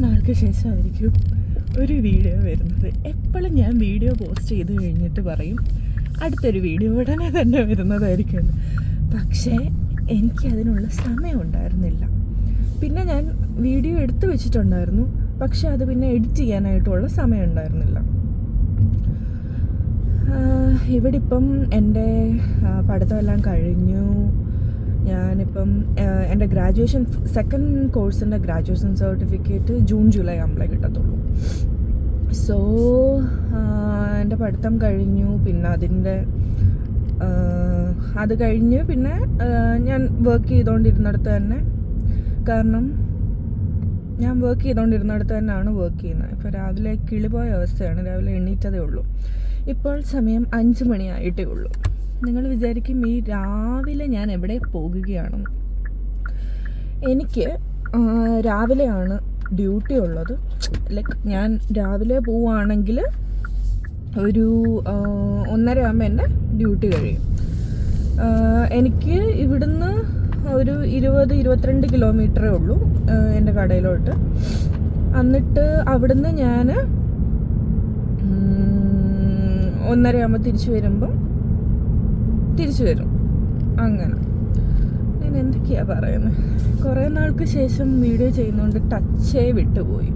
നാൾക്ക് ശേഷമായിരിക്കും ഒരു വീഡിയോ വരുന്നത്. എപ്പോഴും ഞാൻ വീഡിയോ പോസ്റ്റ് ചെയ്ത് കഴിഞ്ഞിട്ട് പറയും അടുത്തൊരു വീഡിയോ ഉടനെ തന്നെ വരുന്നതായിരിക്കും. പക്ഷേ എനിക്കതിനുള്ള സമയം ഉണ്ടായിരുന്നില്ല. പിന്നെ ഞാൻ വീഡിയോ എടുത്തു വെച്ചിട്ടുണ്ടായിരുന്നു, പക്ഷെ അത് പിന്നെ എഡിറ്റ് ചെയ്യാനായിട്ടുള്ള സമയം ഉണ്ടായിരുന്നില്ല. ഇവിടെ ഇപ്പം എൻ്റെ പഠിത്തമെല്ലാം കഴിഞ്ഞു. ഞാനിപ്പം എൻ്റെ ഗ്രാജുവേഷൻ സെക്കൻഡ് കോഴ്സിൻ്റെ ഗ്രാജുവേഷൻ സർട്ടിഫിക്കറ്റ് ജൂൺ ജൂലൈ ആകുമ്പോഴേ കിട്ടത്തുള്ളൂ. സോ എൻ്റെ പഠിത്തം കഴിഞ്ഞു. പിന്നെ അത് കഴിഞ്ഞ് പിന്നെ ഞാൻ വർക്ക് ചെയ്തുകൊണ്ടിരുന്നിടത്ത് തന്നെ, കാരണം ഞാൻ വർക്ക് ചെയ്തുകൊണ്ടിരുന്നിടത്ത് തന്നെയാണ് വർക്ക് ചെയ്യുന്നത്. ഇപ്പോൾ രാവിലെ കിളിപോയ അവസ്ഥയാണ്. രാവിലെ എണ്ണീറ്റതേ ഉള്ളൂ. ഇപ്പോൾ സമയം 5 മണിയായിട്ടേ ഉള്ളൂ. നിങ്ങൾ വിചാരിക്കും ഈ രാവിലെ ഞാൻ എവിടെ പോകുകയാണെന്ന്. എനിക്ക് രാവിലെയാണ് ഡ്യൂട്ടി ഉള്ളത്. ലൈക്ക് ഞാൻ രാവിലെ പോവുകയാണെങ്കിൽ ഒരു 1:30 ആകുമ്പോൾ എൻ്റെ ഡ്യൂട്ടി കഴിയും. എനിക്ക് ഇവിടുന്ന് ഒരു 20-22 കിലോമീറ്ററേ ഉള്ളൂ എൻ്റെ കടയിലോട്ട്. എന്നിട്ട് അവിടുന്ന് ഞാൻ 1:30 ആകുമ്പോൾ തിരിച്ചു വരും. അങ്ങനെ ഞാൻ എന്തൊക്കെയാണ് പറയുന്നത്. കുറേ നാൾക്ക് ശേഷം വീഡിയോ ചെയ്യുന്നതുകൊണ്ട് ടച്ചേ വിട്ടുപോയി.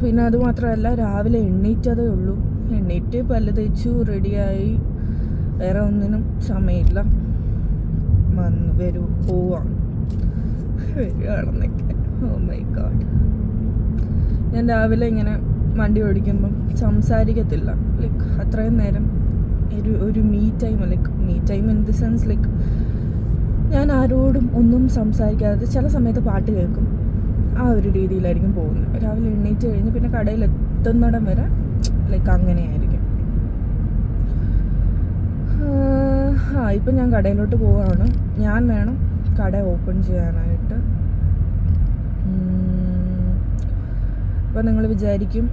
പിന്നെ അതുമാത്രമല്ല, രാവിലെ എണ്ണീറ്റതേ ഉള്ളൂ. എണ്ണീറ്റ് പല്ല് തേച്ചു റെഡിയായി. വേറെ ഒന്നിനും സമയമില്ല. വരികയാണെന്നൊക്കെ. Oh my God. ഞാൻ രാവിലെ ഇങ്ങനെ വണ്ടി ഓടിക്കുമ്പം സംസാരിക്കത്തില്ല. ലൈക്ക് അത്രയും നേരം ഒരു me time in the sense like ഞാൻ ആരോടും ഒന്നും സംസാരിക്കാതെ ചില സമയത്ത് പാട്ട് കേൾക്കും. ആ ഒരു രീതിയിലായിരിക്കും പോകുന്നത്. രാവിലെ എണ്ണീറ്റ് കഴിഞ്ഞ് പിന്നെ കടയിൽ എത്തുന്നിടം വരെ ലൈക്ക് അങ്ങനെയായിരിക്കും. ഇപ്പം ഞാൻ കടയിലോട്ട് പോവുകയാണ്. ഞാൻ വേണം കട ഓപ്പൺ ചെയ്യാനായിട്ട്. അപ്പോൾ നിങ്ങൾ വിചാരിക്കും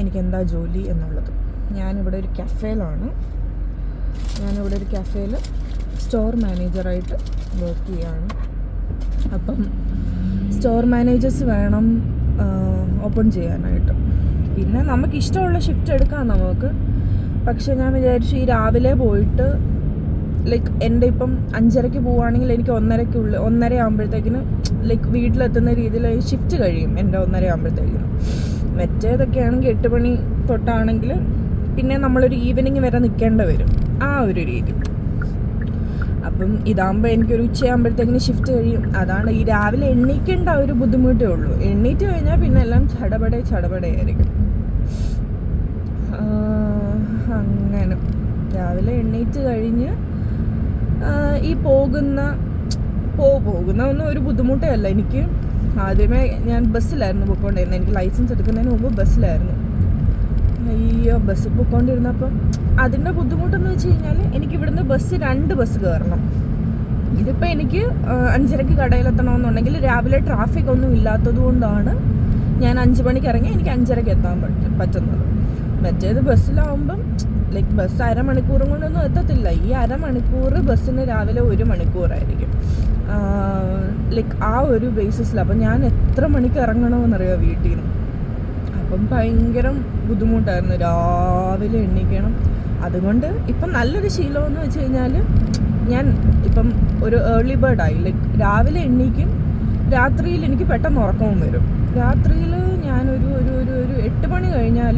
എനിക്കെന്താ ജോലി എന്നുള്ളത്. ഞാനിവിടെ ഒരു കഫേയിലാണ്. ഞാനിവിടെ ഒരു കഫേയിൽ സ്റ്റോർ മാനേജറായിട്ട് വർക്ക് ചെയ്യുകയാണ്. അപ്പം സ്റ്റോർ മാനേജേഴ്സ് വേണം ഓപ്പൺ ചെയ്യാനായിട്ട്. പിന്നെ നമുക്കിഷ്ടമുള്ള ഷിഫ്റ്റ് എടുക്കാം നമുക്ക്. പക്ഷെ ഞാൻ വിചാരിച്ചു ഈ രാവിലെ പോയിട്ട് ലൈക്ക് എൻ്റെ ഇപ്പം 5:30 പോവുകയാണെങ്കിൽ എനിക്ക് 1:30 ആകുമ്പോഴത്തേക്കിന് ലൈക്ക് വീട്ടിലെത്തുന്ന രീതിയിൽ ഷിഫ്റ്റ് കഴിയും എൻ്റെ 1:30 ആകുമ്പോഴത്തേക്കിന്. മറ്റേതൊക്കെ ആണെങ്കിൽ 8 മണി തൊട്ടാണെങ്കിൽ പിന്നെ നമ്മളൊരു ഈവനിങ് വരെ നിൽക്കേണ്ടി വരും. ആ ഒരു രീതി. അപ്പം ഇതാകുമ്പോൾ എനിക്കൊരു ഉച്ചയാകുമ്പോഴത്തേക്കിന് ഷിഫ്റ്റ് കഴിയും. അതാണ് ഈ രാവിലെ എണ്ണീക്കേണ്ട ഒരു ബുദ്ധിമുട്ടേ ഉള്ളൂ. എണ്ണീറ്റ് കഴിഞ്ഞാൽ പിന്നെ എല്ലാം ചടപടയായിരിക്കും. അങ്ങനെ രാവിലെ എണ്ണീറ്റ് കഴിഞ്ഞ് ഈ പോകുന്ന ഒന്നും ഒരു ബുദ്ധിമുട്ടേ അല്ല. എനിക്ക് ആദ്യമേ ഞാൻ ബസ്സിലായിരുന്നു പോയിക്കൊണ്ടിരുന്നത്. എനിക്ക് ലൈസൻസ് എടുക്കുന്നതിന് മുമ്പ് ബസ്സിലായിരുന്നു. ബസ്സിൽ പോയിക്കൊണ്ടിരുന്നപ്പം അതിൻ്റെ ബുദ്ധിമുട്ടെന്ന് വെച്ച് കഴിഞ്ഞാൽ എനിക്ക് ഇവിടുന്ന് 2 ബസ് കയറണം. ഇതിപ്പോൾ എനിക്ക് 5:30 കടയിലെത്തണമെന്നുണ്ടെങ്കിൽ രാവിലെ ട്രാഫിക് ഒന്നും ഇല്ലാത്തത് കൊണ്ടാണ് ഞാൻ 5 മണിക്ക് ഇറങ്ങി എനിക്ക് 5:30 എത്താൻ പറ്റുന്നത്. മറ്റേത് ബസ്സിലാവുമ്പം ലൈക്ക് ബസ് അരമണിക്കൂറും കൊണ്ടൊന്നും എത്തത്തില്ല. ഈ അരമണിക്കൂർ ബസ്സിന് രാവിലെ 1 മണിക്കൂറായിരിക്കും. ലൈക്ക് ആ ഒരു ബേസിസിൽ. അപ്പം ഞാൻ എത്ര മണിക്ക് ഇറങ്ങണമെന്നറിയാം വീട്ടിൽ നിന്ന്. അപ്പം ഭയങ്കര ബുദ്ധിമുട്ടായിരുന്നു രാവിലെ എണീക്കണം. അതുകൊണ്ട് ഇപ്പം നല്ലൊരു ശീലമെന്ന് വെച്ച് കഴിഞ്ഞാൽ ഞാൻ ഇപ്പം ഒരു ഏർലി ബേർഡായി. ലൈക്ക് രാവിലെ എണീക്കും. രാത്രിയിൽ എനിക്ക് പെട്ടെന്ന് ഉറക്കവും വരും. രാത്രിയിൽ ഞാനൊരു 8 മണി കഴിഞ്ഞാൽ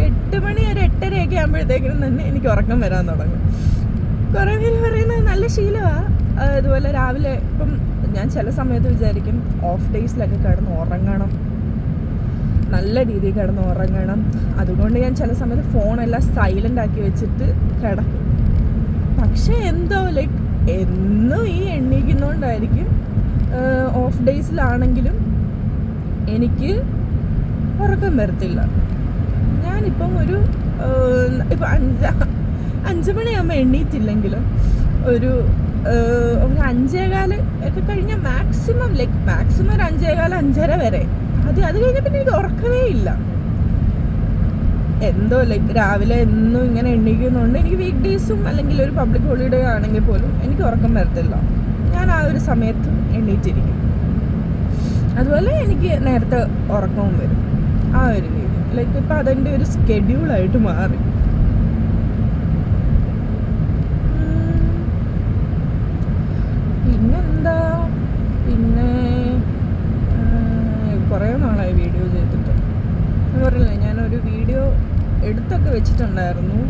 8 മണി ഒരു 8:30 ആകുമ്പോഴത്തേക്കിനും തന്നെ എനിക്ക് ഉറക്കം വരാൻ തുടങ്ങും. കുറേ പേര് പറയുന്നത് നല്ല ശീലമാണ്. അതുപോലെ രാവിലെ ഇപ്പം ഞാൻ ചില സമയത്ത് വിചാരിക്കും ഓഫ് ഡേയ്സിലൊക്കെ കിടന്ന് ഉറങ്ങണം, നല്ല രീതിയിൽ കിടന്ന് ഉറങ്ങണം. അതുകൊണ്ട് ഞാൻ ചില സമയത്ത് ഫോണെല്ലാം സൈലൻ്റ് ആക്കി വെച്ചിട്ട് കിടക്കും. പക്ഷേ എന്തോ ലൈക്ക് എന്നും ഈ എണ്ണീക്കുന്നതുകൊണ്ടായിരിക്കും ഓഫ് ഡേയ്സിലാണെങ്കിലും എനിക്ക് ഉറക്കം വരത്തില്ല. ഞാനിപ്പം ഇപ്പം 5 മണിയാകുമ്പോൾ എണ്ണീറ്റില്ലെങ്കിലും ഒരു 5:15 ഒക്കെ കഴിഞ്ഞാൽ മാക്സിമം ഒരു 5:15 5:30 വരെ. അത് കഴിഞ്ഞാൽ പിന്നെ എനിക്ക് ഉറക്കമേ ഇല്ല. എന്തോ ലൈക്ക് രാവിലെ എന്നും ഇങ്ങനെ എണ്ണീക്കുന്നുണ്ട്. എനിക്ക് വീക്ക് ഡേയ്സും അല്ലെങ്കിൽ ഒരു പബ്ലിക് ഹോളിഡേ ആണെങ്കിൽ പോലും എനിക്ക് ഉറക്കം വരത്തില്ല. ഞാൻ ആ ഒരു സമയത്ത് എണ്ണീറ്റിരിക്കും. അതുപോലെ എനിക്ക് നേരത്തെ ഉറക്കവും വരും. ആ ഒരു രീതി ലൈക്ക് ഇപ്പം അതെൻ്റെ ഒരു സ്കെഡ്യൂളായിട്ട് മാറി. പിന്നെന്താ, പിന്നെ കുറേ നാളായി വീഡിയോ ചെയ്തിട്ട്. എന്ന് പറയില്ലേ, ഞാനൊരു വീഡിയോ എടുത്തൊക്കെ വെച്ചിട്ടുണ്ടായിരുന്നു.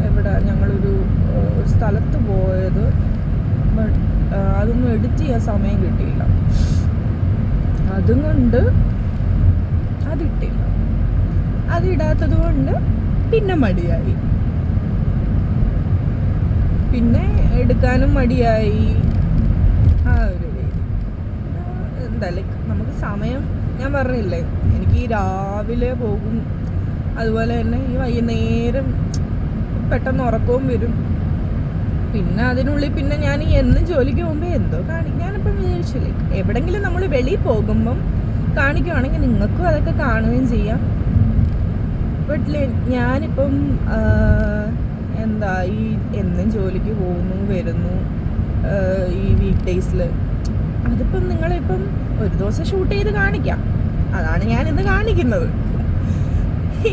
ഇവിടെ ഞങ്ങളൊരു സ്ഥലത്ത് പോയത്, ബട്ട് അതൊന്നും എഡിറ്റ് ചെയ്യാൻ സമയം കിട്ടിയില്ല. അതും കൊണ്ട് അതിട്ടില്ല. അതിടാത്തത് കൊണ്ട് പിന്നെ മടിയായി, പിന്നെ എടുക്കാനും മടിയായി. ആ ഒരു രീതി എന്താ ലൈക്ക് നമുക്ക് സമയം, ഞാൻ പറഞ്ഞില്ലേ എനിക്ക് ഈ രാവിലെ പോകും, അതുപോലെ തന്നെ ഈ വൈകുന്നേരം പെട്ടെന്ന് ഉറക്കവും വരും. പിന്നെ അതിനുള്ളിൽ പിന്നെ ഞാൻ എന്നും ജോലിക്ക് പോകുമ്പോൾ എന്തോ ഞാനിപ്പം വിചാരിച്ചു ലൈക്ക് എവിടെയെങ്കിലും നമ്മൾ വെളിയിൽ പോകുമ്പം കാണിക്കുവാണെങ്കിൽ നിങ്ങൾക്കും അതൊക്കെ കാണുകയും ചെയ്യാം. ബട്ട് ഞാനിപ്പം എന്താ ഈ എന്നും ജോലിക്ക് പോകുന്നു വരുന്നു ഈ വീക്ക് ഡേയ്സിൽ, അതിപ്പം നിങ്ങളിപ്പം ഒരു ദിവസം ഷൂട്ട് ചെയ്ത് കാണിക്കാം. അതാണ് ഞാൻ ഇന്ന് കാണിക്കുന്നത്.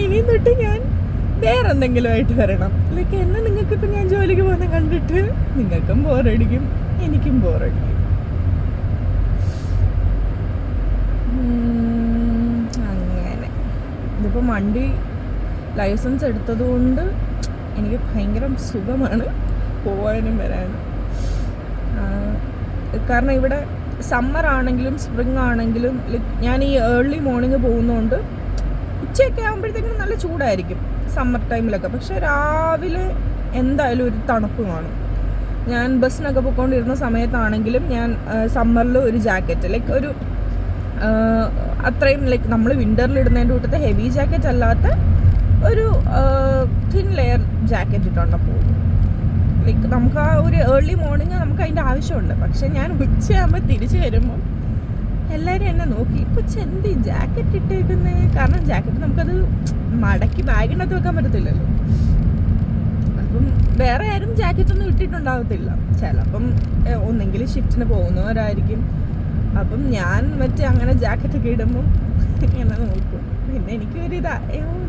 ഇനി തൊട്ട് ഞാൻ വേറെ എന്തെങ്കിലുമായിട്ട് വരണം. ലൈക്ക് എന്നെ നിങ്ങൾക്കിപ്പം ഞാൻ ജോലിക്ക് പോകുന്ന കണ്ടിട്ട് നിങ്ങൾക്കും ബോറടിക്കും, എനിക്കും ബോറടിക്കും. അങ്ങനെ ഇതിപ്പോൾ വണ്ടി ലൈസൻസ് എടുത്തത് കൊണ്ട് എനിക്ക് ഭയങ്കര സുഖമാണ് പോവാനും വരാനും. കാരണം ഇവിടെ സമ്മർ ആണെങ്കിലും സ്പ്രിങ് ആണെങ്കിലും ലൈക്ക് ഞാൻ ഈ ഏർലി മോർണിംഗ് പോകുന്നതുകൊണ്ട് ഉച്ചയൊക്കെ ആകുമ്പോഴത്തേക്കും നല്ല ചൂടായിരിക്കും സമ്മർ ടൈമിലൊക്കെ. പക്ഷെ രാവിലെ എന്തായാലും ഒരു തണുപ്പ് കാണും. ഞാൻ ബസ്സിനൊക്കെ പോയിക്കൊണ്ടിരുന്ന സമയത്താണെങ്കിലും ഞാൻ സമ്മറിൽ ഒരു ജാക്കറ്റ് ലൈക്ക് ഒരു അത്രയും ലൈക്ക് നമ്മൾ വിൻ്ററിൽ ഇടുന്നതിൻ്റെ കൂട്ടത്തെ ഹെവി ജാക്കറ്റ് അല്ലാത്ത ഒരു തിൻ ലെയർ ജാക്കറ്റ് ഇട്ടുകൊണ്ട് പോകും. ലൈക്ക് നമുക്ക് ആ ഒരു ഏർലി മോർണിംഗ് നമുക്ക് അതിൻ്റെ ആവശ്യമുണ്ട്. പക്ഷെ ഞാൻ ഉച്ചയാകുമ്പോൾ തിരിച്ച് വരുമ്പം എല്ലാവരും എന്നെ നോക്കി, ഇപ്പോൾ ചെന്തി ജാക്കറ്റ് ഇട്ടേക്കുന്നത്. കാരണം ജാക്കറ്റ് നമുക്കത് മടക്കി ബാഗിനകത്ത് വെക്കാൻ പറ്റത്തില്ലല്ലോ. അപ്പം വേറെ ആരും ജാക്കറ്റൊന്നും ഇട്ടിട്ടുണ്ടാവത്തില്ല. ചിലപ്പം ഒന്നെങ്കിൽ ഷിഫ്റ്റിന് പോകുന്നവരായിരിക്കും. അപ്പം ഞാൻ മറ്റേ അങ്ങനെ ജാക്കറ്റൊക്കെ ഇടുമ്പം എന്നെ നോക്കും. പിന്നെ എനിക്കൊരിതാ,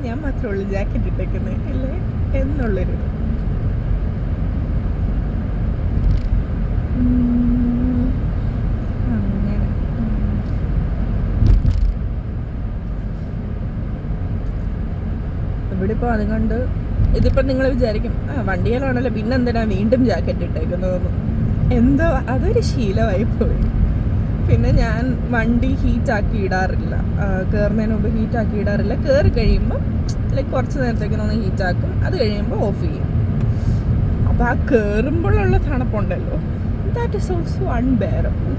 ഞാൻ മാത്രമേ ഉള്ളൂ ജാക്കറ്റ് ഇട്ടേക്കുന്നത് അല്ലേ എന്നുള്ളൊരു. അങ്ങനെ ഇവിടെ ഇപ്പോൾ അതുകൊണ്ട് ഇതിപ്പം നിങ്ങൾ വിചാരിക്കും വണ്ടിയിലാണല്ലോ പിന്നെന്തിനാ വീണ്ടും ജാക്കറ്റ് ഇട്ടേക്കുന്നതെന്ന്. എന്തോ അതൊരു ശീലമായി പോയി. പിന്നെ ഞാൻ വണ്ടി ഹീറ്റാക്കി ഇടാറില്ല, കയറുന്നതിന് മുമ്പ് ഹീറ്റാക്കി ഇടാറില്ല. കയറി കഴിയുമ്പോൾ ലൈക്ക് കുറച്ച് നേരത്തേക്കൊന്ന് ഹീറ്റാക്കും, അത് കഴിയുമ്പോൾ ഓഫ് ചെയ്യും. അപ്പോൾ ആ കയറുമ്പോഴുള്ള തണുപ്പുണ്ടല്ലോ, ദാറ്റ് ഈസ് ഓൾസോ അൺബെയറബിൾ.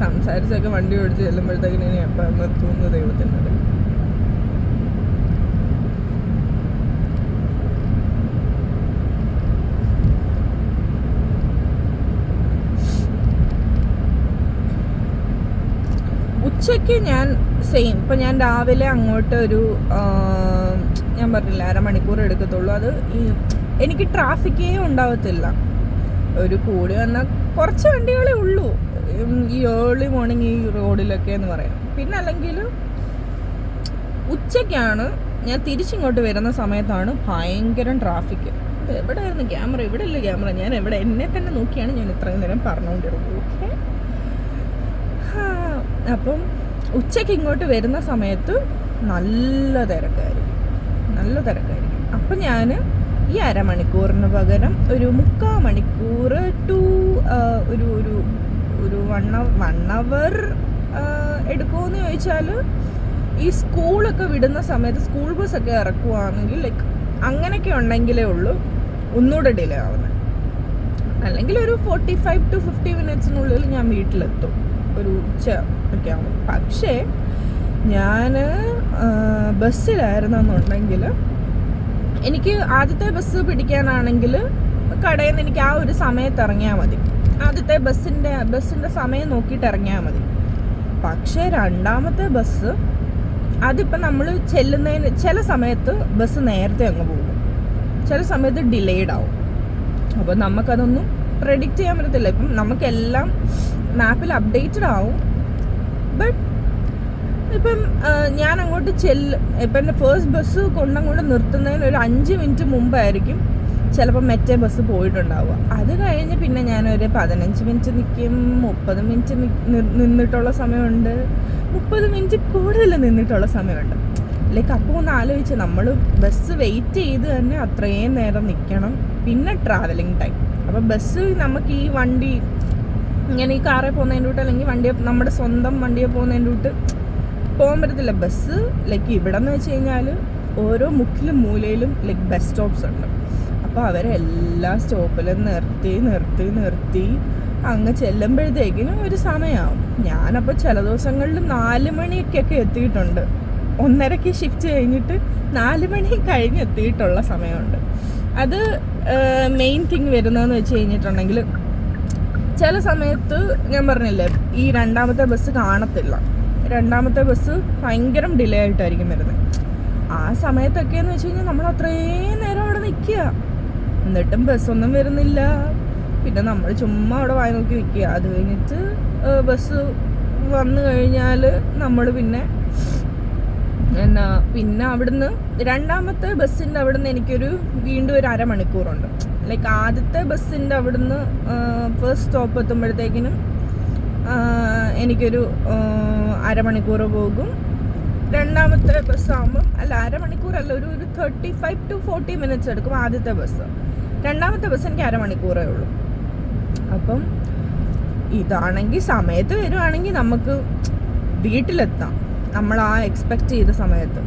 സംസാരിച്ചൊക്കെ വണ്ടി ഓടിച്ച് ചെല്ലുമ്പോഴത്തേക്കിന് ഇനി എപ്പം നിർത്തുമെന്ന് ദൈവത്തിൻ്റെ അറിയാം. ഉച്ചയ്ക്ക് ഞാൻ സെയിം, ഇപ്പം ഞാൻ രാവിലെ അങ്ങോട്ട് ഒരു ഞാൻ പറഞ്ഞില്ല അരമണിക്കൂർ എടുക്കത്തുള്ളൂ. അത് എനിക്ക് ട്രാഫിക്കേ ഉണ്ടാവത്തില്ല. ഒരു കൂടി വന്നാൽ കുറച്ച് വണ്ടികളേ ഉള്ളൂ ഈ ഏർലി മോർണിംഗ് ഈ റോഡിലൊക്കെ എന്ന് പറയാം. പിന്നെ അല്ലെങ്കിൽ ഉച്ചയ്ക്കാണ് ഞാൻ തിരിച്ചിങ്ങോട്ട് വരുന്ന സമയത്താണ് ഭയങ്കര ട്രാഫിക്. എവിടെയായിരുന്നു ക്യാമറ? ഇവിടെ ഇല്ല ക്യാമറ. ഞാൻ എവിടെ എന്നെ തന്നെ നോക്കിയാണ് ഞാൻ ഇത്രയും നേരം പറഞ്ഞുകൊണ്ടിരുന്നത്. ഓക്കെ, അപ്പം ഉച്ചയ്ക്ക് ഇങ്ങോട്ട് വരുന്ന സമയത്ത് നല്ല തിരക്കായിരിക്കും. അപ്പം ഞാൻ ഈ അരമണിക്കൂറിന് പകരം ഒരു 3/4 മണിക്കൂർ ടു ഒരു ഒരു ഒരു 1 hour എടുക്കുമെന്ന് ചോദിച്ചാൽ ഈ സ്കൂളൊക്കെ വിടുന്ന സമയത്ത് സ്കൂൾ ബസ്സൊക്കെ ഇറക്കുവാണെങ്കിൽ ലൈക്ക് അങ്ങനെയൊക്കെ ഉണ്ടെങ്കിലേ ഉള്ളൂ ഒന്നുകൂടെ ഡിലേ ആവുന്നത്. അല്ലെങ്കിൽ ഒരു 45 to 50 minutesനുള്ളിൽ ഞാൻ വീട്ടിലെത്തും ഒരു ഉച്ച ഒക്കെ ആവും. പക്ഷേ ഞാൻ ബസ്സിലായിരുന്നെന്നുണ്ടെങ്കിൽ എനിക്ക് ആദ്യത്തെ ബസ് പിടിക്കാനാണെങ്കിൽ കടയിൽ നിന്ന് എനിക്ക് ആ ഒരു സമയത്ത് ഇറങ്ങിയാൽ മതി. ആദ്യത്തെ ബസ്സിൻ്റെ സമയം നോക്കിയിട്ട് ഇറങ്ങിയാൽ മതി. പക്ഷേ രണ്ടാമത്തെ ബസ് അതിപ്പോൾ നമ്മൾ ചെല്ലുന്നതിന് ചില സമയത്ത് ബസ് നേരത്തെ അങ്ങ് പോകും, ചില സമയത്ത് ഡിലേഡ് ആവും. അപ്പോൾ നമുക്കതൊന്നും പ്രെഡിക്റ്റ് ചെയ്യാൻ പറ്റത്തില്ല. ഇപ്പം നമുക്കെല്ലാം മാപ്പിൽ അപ്ഡേറ്റഡ് ആവും. ബട്ട് ഇപ്പം ഞാൻ അങ്ങോട്ട് ഇപ്പം എൻ്റെ ഫസ്റ്റ് ബസ് കൊണ്ടങ്ങോട്ട് നിർത്തുന്നതിന് ഒരു 5 മിനിറ്റ് മുമ്പായിരിക്കും ചിലപ്പോൾ മറ്റേ ബസ് പോയിട്ടുണ്ടാവുക. അത് കഴിഞ്ഞ് പിന്നെ ഞാനൊരു 15 മിനിറ്റ് നിൽക്കും, 30 മിനിറ്റ് നിന്നിട്ടുള്ള സമയമുണ്ട്, 30 മിനിറ്റ് കൂടുതൽ നിന്നിട്ടുള്ള സമയമുണ്ട്. ലൈക്ക് അപ്പോൾ ഒന്ന് ആലോചിച്ച്, നമ്മൾ ബസ് വെയിറ്റ് ചെയ്ത് തന്നെ അത്രയും നേരം നിൽക്കണം. പിന്നെ ട്രാവലിംഗ് ടൈം. അപ്പോൾ ബസ് നമുക്ക് ഈ വണ്ടി ഇങ്ങനെ ഈ കാറിൽ പോകുന്നതിൻ്റെ കൂട്ട് അല്ലെങ്കിൽ വണ്ടിയെ നമ്മുടെ സ്വന്തം വണ്ടിയെ പോകുന്നതിൻ്റെ കൂട്ട് പോകാൻ പറ്റത്തില്ല. ബസ് ലൈക്ക് ഇവിടെ എന്ന് വെച്ച് കഴിഞ്ഞാൽ ഓരോ മുക്കിലും മൂലയിലും ലൈക്ക് ബസ് സ്റ്റോപ്സ് ഉണ്ട്. അപ്പോൾ അവരെ എല്ലാ സ്റ്റോപ്പിലും നിർത്തി അങ്ങ് ചെല്ലുമ്പോഴത്തേക്കിനും ഒരു സമയമാവും. ഞാനപ്പോൾ ചില ദിവസങ്ങളിൽ 4 മണിക്കൊക്കെ എത്തിയിട്ടുണ്ട്. 1:30 ഷിഫ്റ്റ് കഴിഞ്ഞിട്ട് 4 മണി കഴിഞ്ഞ് എത്തിയിട്ടുള്ള സമയമുണ്ട്. അത് മെയിൻ തിങ് വരുന്നതെന്ന് വെച്ച് കഴിഞ്ഞിട്ടുണ്ടെങ്കിൽ ചില സമയത്ത് ഞാൻ പറഞ്ഞില്ലേ, ഈ രണ്ടാമത്തെ ബസ് കാണത്തില്ല. രണ്ടാമത്തെ ബസ് ഭയങ്കര ഡിലേ ആയിട്ടായിരിക്കും വരുന്നത്. ആ സമയത്തൊക്കെ എന്ന് വെച്ച് കഴിഞ്ഞാൽ നമ്മൾ അത്രയും നേരം അവിടെ നിൽക്കുക, എന്നിട്ടും ബസ്സൊന്നും വരുന്നില്ല. പിന്നെ നമ്മൾ ചുമ്മാ അവിടെ വായി നോക്കി നിൽക്കുക. അത് കഴിഞ്ഞിട്ട് ബസ് വന്നു കഴിഞ്ഞാൽ നമ്മൾ പിന്നെ അവിടുന്ന് രണ്ടാമത്തെ ബസ്സിൻ്റെ അവിടുന്ന് എനിക്കൊരു വീണ്ടും ഒരു അരമണിക്കൂറുണ്ട്. ലൈക്ക് ആദ്യത്തെ ബസ്സിൻ്റെ അവിടുന്ന് ഫസ്റ്റ് സ്റ്റോപ്പ് എത്തുമ്പോഴത്തേക്കിനും എനിക്കൊരു അരമണിക്കൂർ പോകും. രണ്ടാമത്തെ ബസ്സാകുമ്പം അരമണിക്കൂറല്ല, ഒരു 35 to 40 മിനിറ്റ്സ് എടുക്കും ആദ്യത്തെ ബസ്. രണ്ടാമത്തെ ബസ് എനിക്ക് അരമണിക്കൂറേ ഉള്ളൂ. അപ്പം ഇതാണെങ്കിൽ സമയത്ത് വരുവാണെങ്കിൽ നമുക്ക് വീട്ടിലെത്താം, നമ്മൾ ആ എക്സ്പെക്റ്റ് ചെയ്ത സമയത്ത്.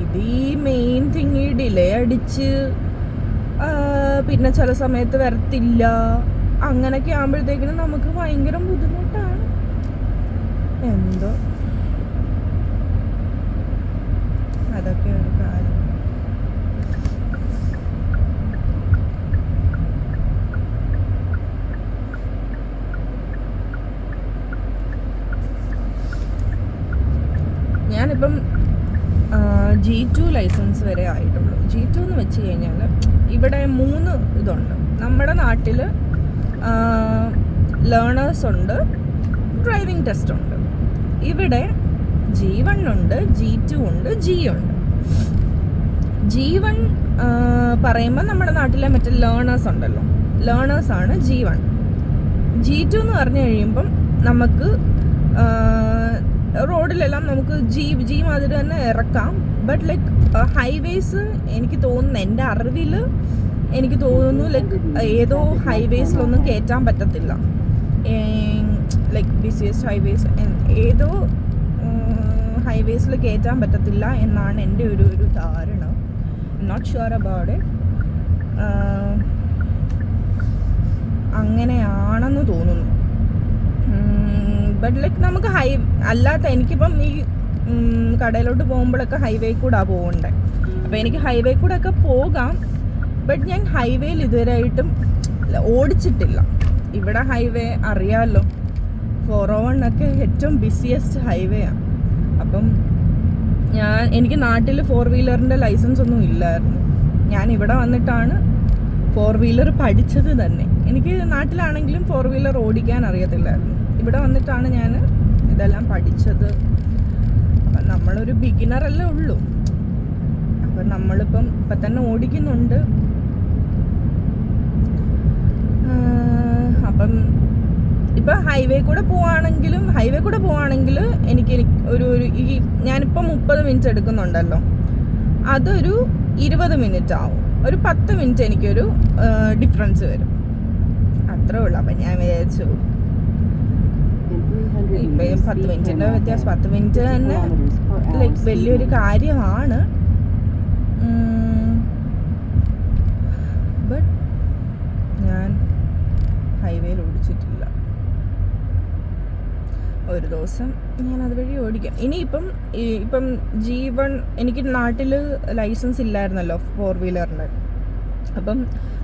ഇത് ഈ മെയിൻ തിങ്, ഈ ഡിലേ അടിച്ച് പിന്നെ ചില സമയത്ത് വരത്തില്ല, അങ്ങനെയൊക്കെ ആകുമ്പോഴത്തേക്കിനും നമുക്ക് ഭയങ്കര ബുദ്ധിമുട്ടാണ്. എന്തോ അതൊക്കെ ഒരു കാര്യം. ഞാനിപ്പം G2 ലൈസൻസ് വരെ ആയിട്ടുള്ളൂ. G2 എന്ന് വെച്ച് കഴിഞ്ഞാൽ ഇവിടെ 3 ഇതുണ്ട്. നമ്മുടെ നാട്ടിൽ ലേണേഴ്സ് ഉണ്ട്, ഡ്രൈവിംഗ് ടെസ്റ്റ് ഉണ്ട്. ഇവിടെ G1 ഉണ്ട്, G2 ഉണ്ട്, G ഉണ്ട്. G1 പറയുമ്പോൾ നമ്മുടെ നാട്ടിലെ മറ്റേ ലേണേഴ്സ് ഉണ്ടല്ലോ, ലേണേഴ്സാണ് G1. G2 എന്ന് പറഞ്ഞു കഴിയുമ്പം നമുക്ക് റോഡിലെല്ലാം നമുക്ക് ജി മാതിരി തന്നെ ഇറക്കാം. ബട്ട് ലൈക്ക് ഹൈവേസ് എനിക്ക് തോന്നുന്നു, എൻ്റെ അറിവിൽ എനിക്ക് തോന്നുന്നു ലൈക്ക് ഏതോ ഹൈവേസിലൊന്നും കയറ്റാൻ പറ്റത്തില്ല. ലൈക്ക് ബിസിയസ്റ്റ് ഹൈവേസ് ഏതോ ഹൈവേസിൽ കയറ്റാൻ പറ്റത്തില്ല എന്നാണ് എൻ്റെ ഒരു ധാരണ. Not sure about it. അങ്ങനെയാണെന്ന് തോന്നുന്നു. ബട്ട് ലൈക്ക് നമുക്ക് അല്ലാത്ത എനിക്കിപ്പം ഈ കടയിലോട്ട് പോകുമ്പോഴൊക്കെ ഹൈവേ കൂടെ പോകണ്ടേ. അപ്പോൾ എനിക്ക് ഹൈവേ കൂടെ ഒക്കെ പോകാം. ബട്ട് ഞാൻ ഹൈവേയിൽ ഇതുവരെയായിട്ടും ഓടിച്ചിട്ടില്ല. ഇവിടെ ഹൈവേ അറിയാമല്ലോ, 401 ഒക്കെ ഏറ്റവും ബിസിയസ്റ്റ് ഹൈവേ ആണ്. അപ്പം എനിക്ക് നാട്ടിൽ 4 വീലറിൻ്റെ ലൈസൻസ് ഒന്നും ഇല്ലായിരുന്നു. ഞാൻ ഇവിടെ വന്നിട്ടാണ് 4 വീലർ പഠിച്ചത് തന്നെ. എനിക്ക് നാട്ടിലാണെങ്കിലും 4 വീലർ ഓടിക്കാൻ അറിയത്തില്ലായിരുന്നു. ഇവിടെ വന്നിട്ടാണ് ഞാൻ ഇതെല്ലാം പഠിച്ചത്. അപ്പം നമ്മളൊരു ബിഗിനറല്ലേ ഉള്ളൂ. അപ്പം നമ്മളിപ്പം ഇപ്പം തന്നെ ഓടിക്കുന്നുണ്ട്. അപ്പം ഇപ്പം ഹൈവേ കൂടെ പോവാണെങ്കിൽ എനിക്ക് ഒരു ഈ ഞാനിപ്പം 30 മിനിറ്റ് എടുക്കുന്നുണ്ടല്ലോ, അതൊരു 20 മിനിറ്റ് ആവും. ഒരു 10 മിനിറ്റ് എനിക്കൊരു ഡിഫറൻസ് വരും, അത്രേ ഉള്ളൂ. അപ്പം ഞാൻ വിചാരിച്ചു ഇപ്പം 10 മിനിറ്റിൻ്റെ വ്യത്യാസം, 10 മിനിറ്റ് തന്നെ ലൈക്ക് വലിയൊരു കാര്യമാണ്. ബട്ട് ഞാൻ ഹൈവേയിൽ ഓടിച്ചിട്ടില്ല. ഒരു ദിവസം ഞാൻ അതുവഴി ഓടിക്കാം. ഇനിയിപ്പം G1 എനിക്ക് നാട്ടിൽ ലൈസൻസ് ഇല്ലായിരുന്നല്ലോ 4 വീലറിൻ്റെ. അപ്പം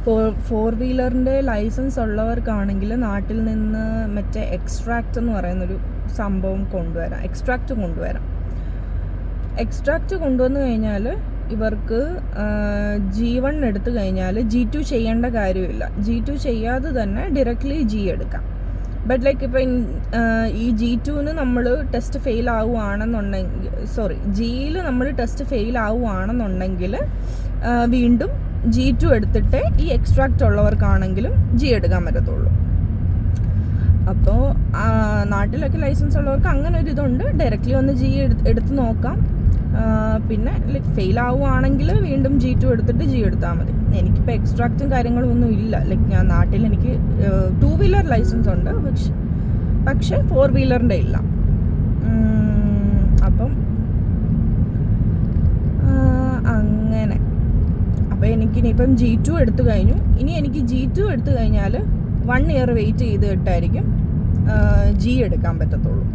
4 വീലറിൻ്റെ ലൈസൻസ് ഉള്ളവർക്കാണെങ്കിൽ നാട്ടിൽ നിന്ന് മറ്റേ എക്സ്ട്രാക്റ്റ് എന്ന് പറയുന്നൊരു സംഭവം കൊണ്ടുവരാം. എക്സ്ട്രാക്റ്റ് കൊണ്ടുവന്നു കഴിഞ്ഞാൽ ഇവർക്ക് G1 എടുത്തു കഴിഞ്ഞാൽ G2 ചെയ്യേണ്ട കാര്യമില്ല. G2 ചെയ്യാതെ തന്നെ ഡയറക്റ്റ്ലി G എടുക്കാം. ബട്ട് ലൈക്ക് ഇപ്പം ഈ G2ന് നമ്മൾ ടെസ്റ്റ് ഫെയിൽ ആവുകയാണെന്നുണ്ടെങ്കിൽ Gയിൽ നമ്മൾ ടെസ്റ്റ് ഫെയിൽ ആവുകയാണെന്നുണ്ടെങ്കിൽ വീണ്ടും G2 എടുത്തിട്ട് ഈ എക്സ്ട്രാക്റ്റ് ഉള്ളവർക്കാണെങ്കിലും G എടുക്കാൻ പറ്റത്തുള്ളൂ. അപ്പോൾ നാട്ടിലൊക്കെ ലൈസൻസ് ഉള്ളവർക്ക് അങ്ങനെ ഒരു ഇതുണ്ട്, ഡയറക്റ്റ്ലി ഒന്ന് G എടുത്ത് നോക്കാം. പിന്നെ ലൈക്ക് ഫെയിൽ ആവുകയാണെങ്കിൽ വീണ്ടും G2 എടുത്തിട്ട് G എടുത്താൽ മതി. എനിക്കിപ്പോൾ എക്സ്ട്രാക്റ്റും കാര്യങ്ങളും ഒന്നും ഇല്ല. ലൈക്ക് ഞാൻ നാട്ടിൽ എനിക്ക് 2 വീലർ ലൈസൻസ് ഉണ്ട്, പക്ഷേ 4 വീലറിൻ്റെ ഇല്ല. അപ്പം അങ്ങനെ അപ്പോൾ എനിക്കിനിയിപ്പം G2 എടുത്തു കഴിഞ്ഞു. ഇനി എനിക്ക് G2 എടുത്തു കഴിഞ്ഞാൽ 1 ഇയർ വെയിറ്റ് ചെയ്തിട്ടായിരിക്കും G എടുക്കാൻ പറ്റത്തുള്ളൂ.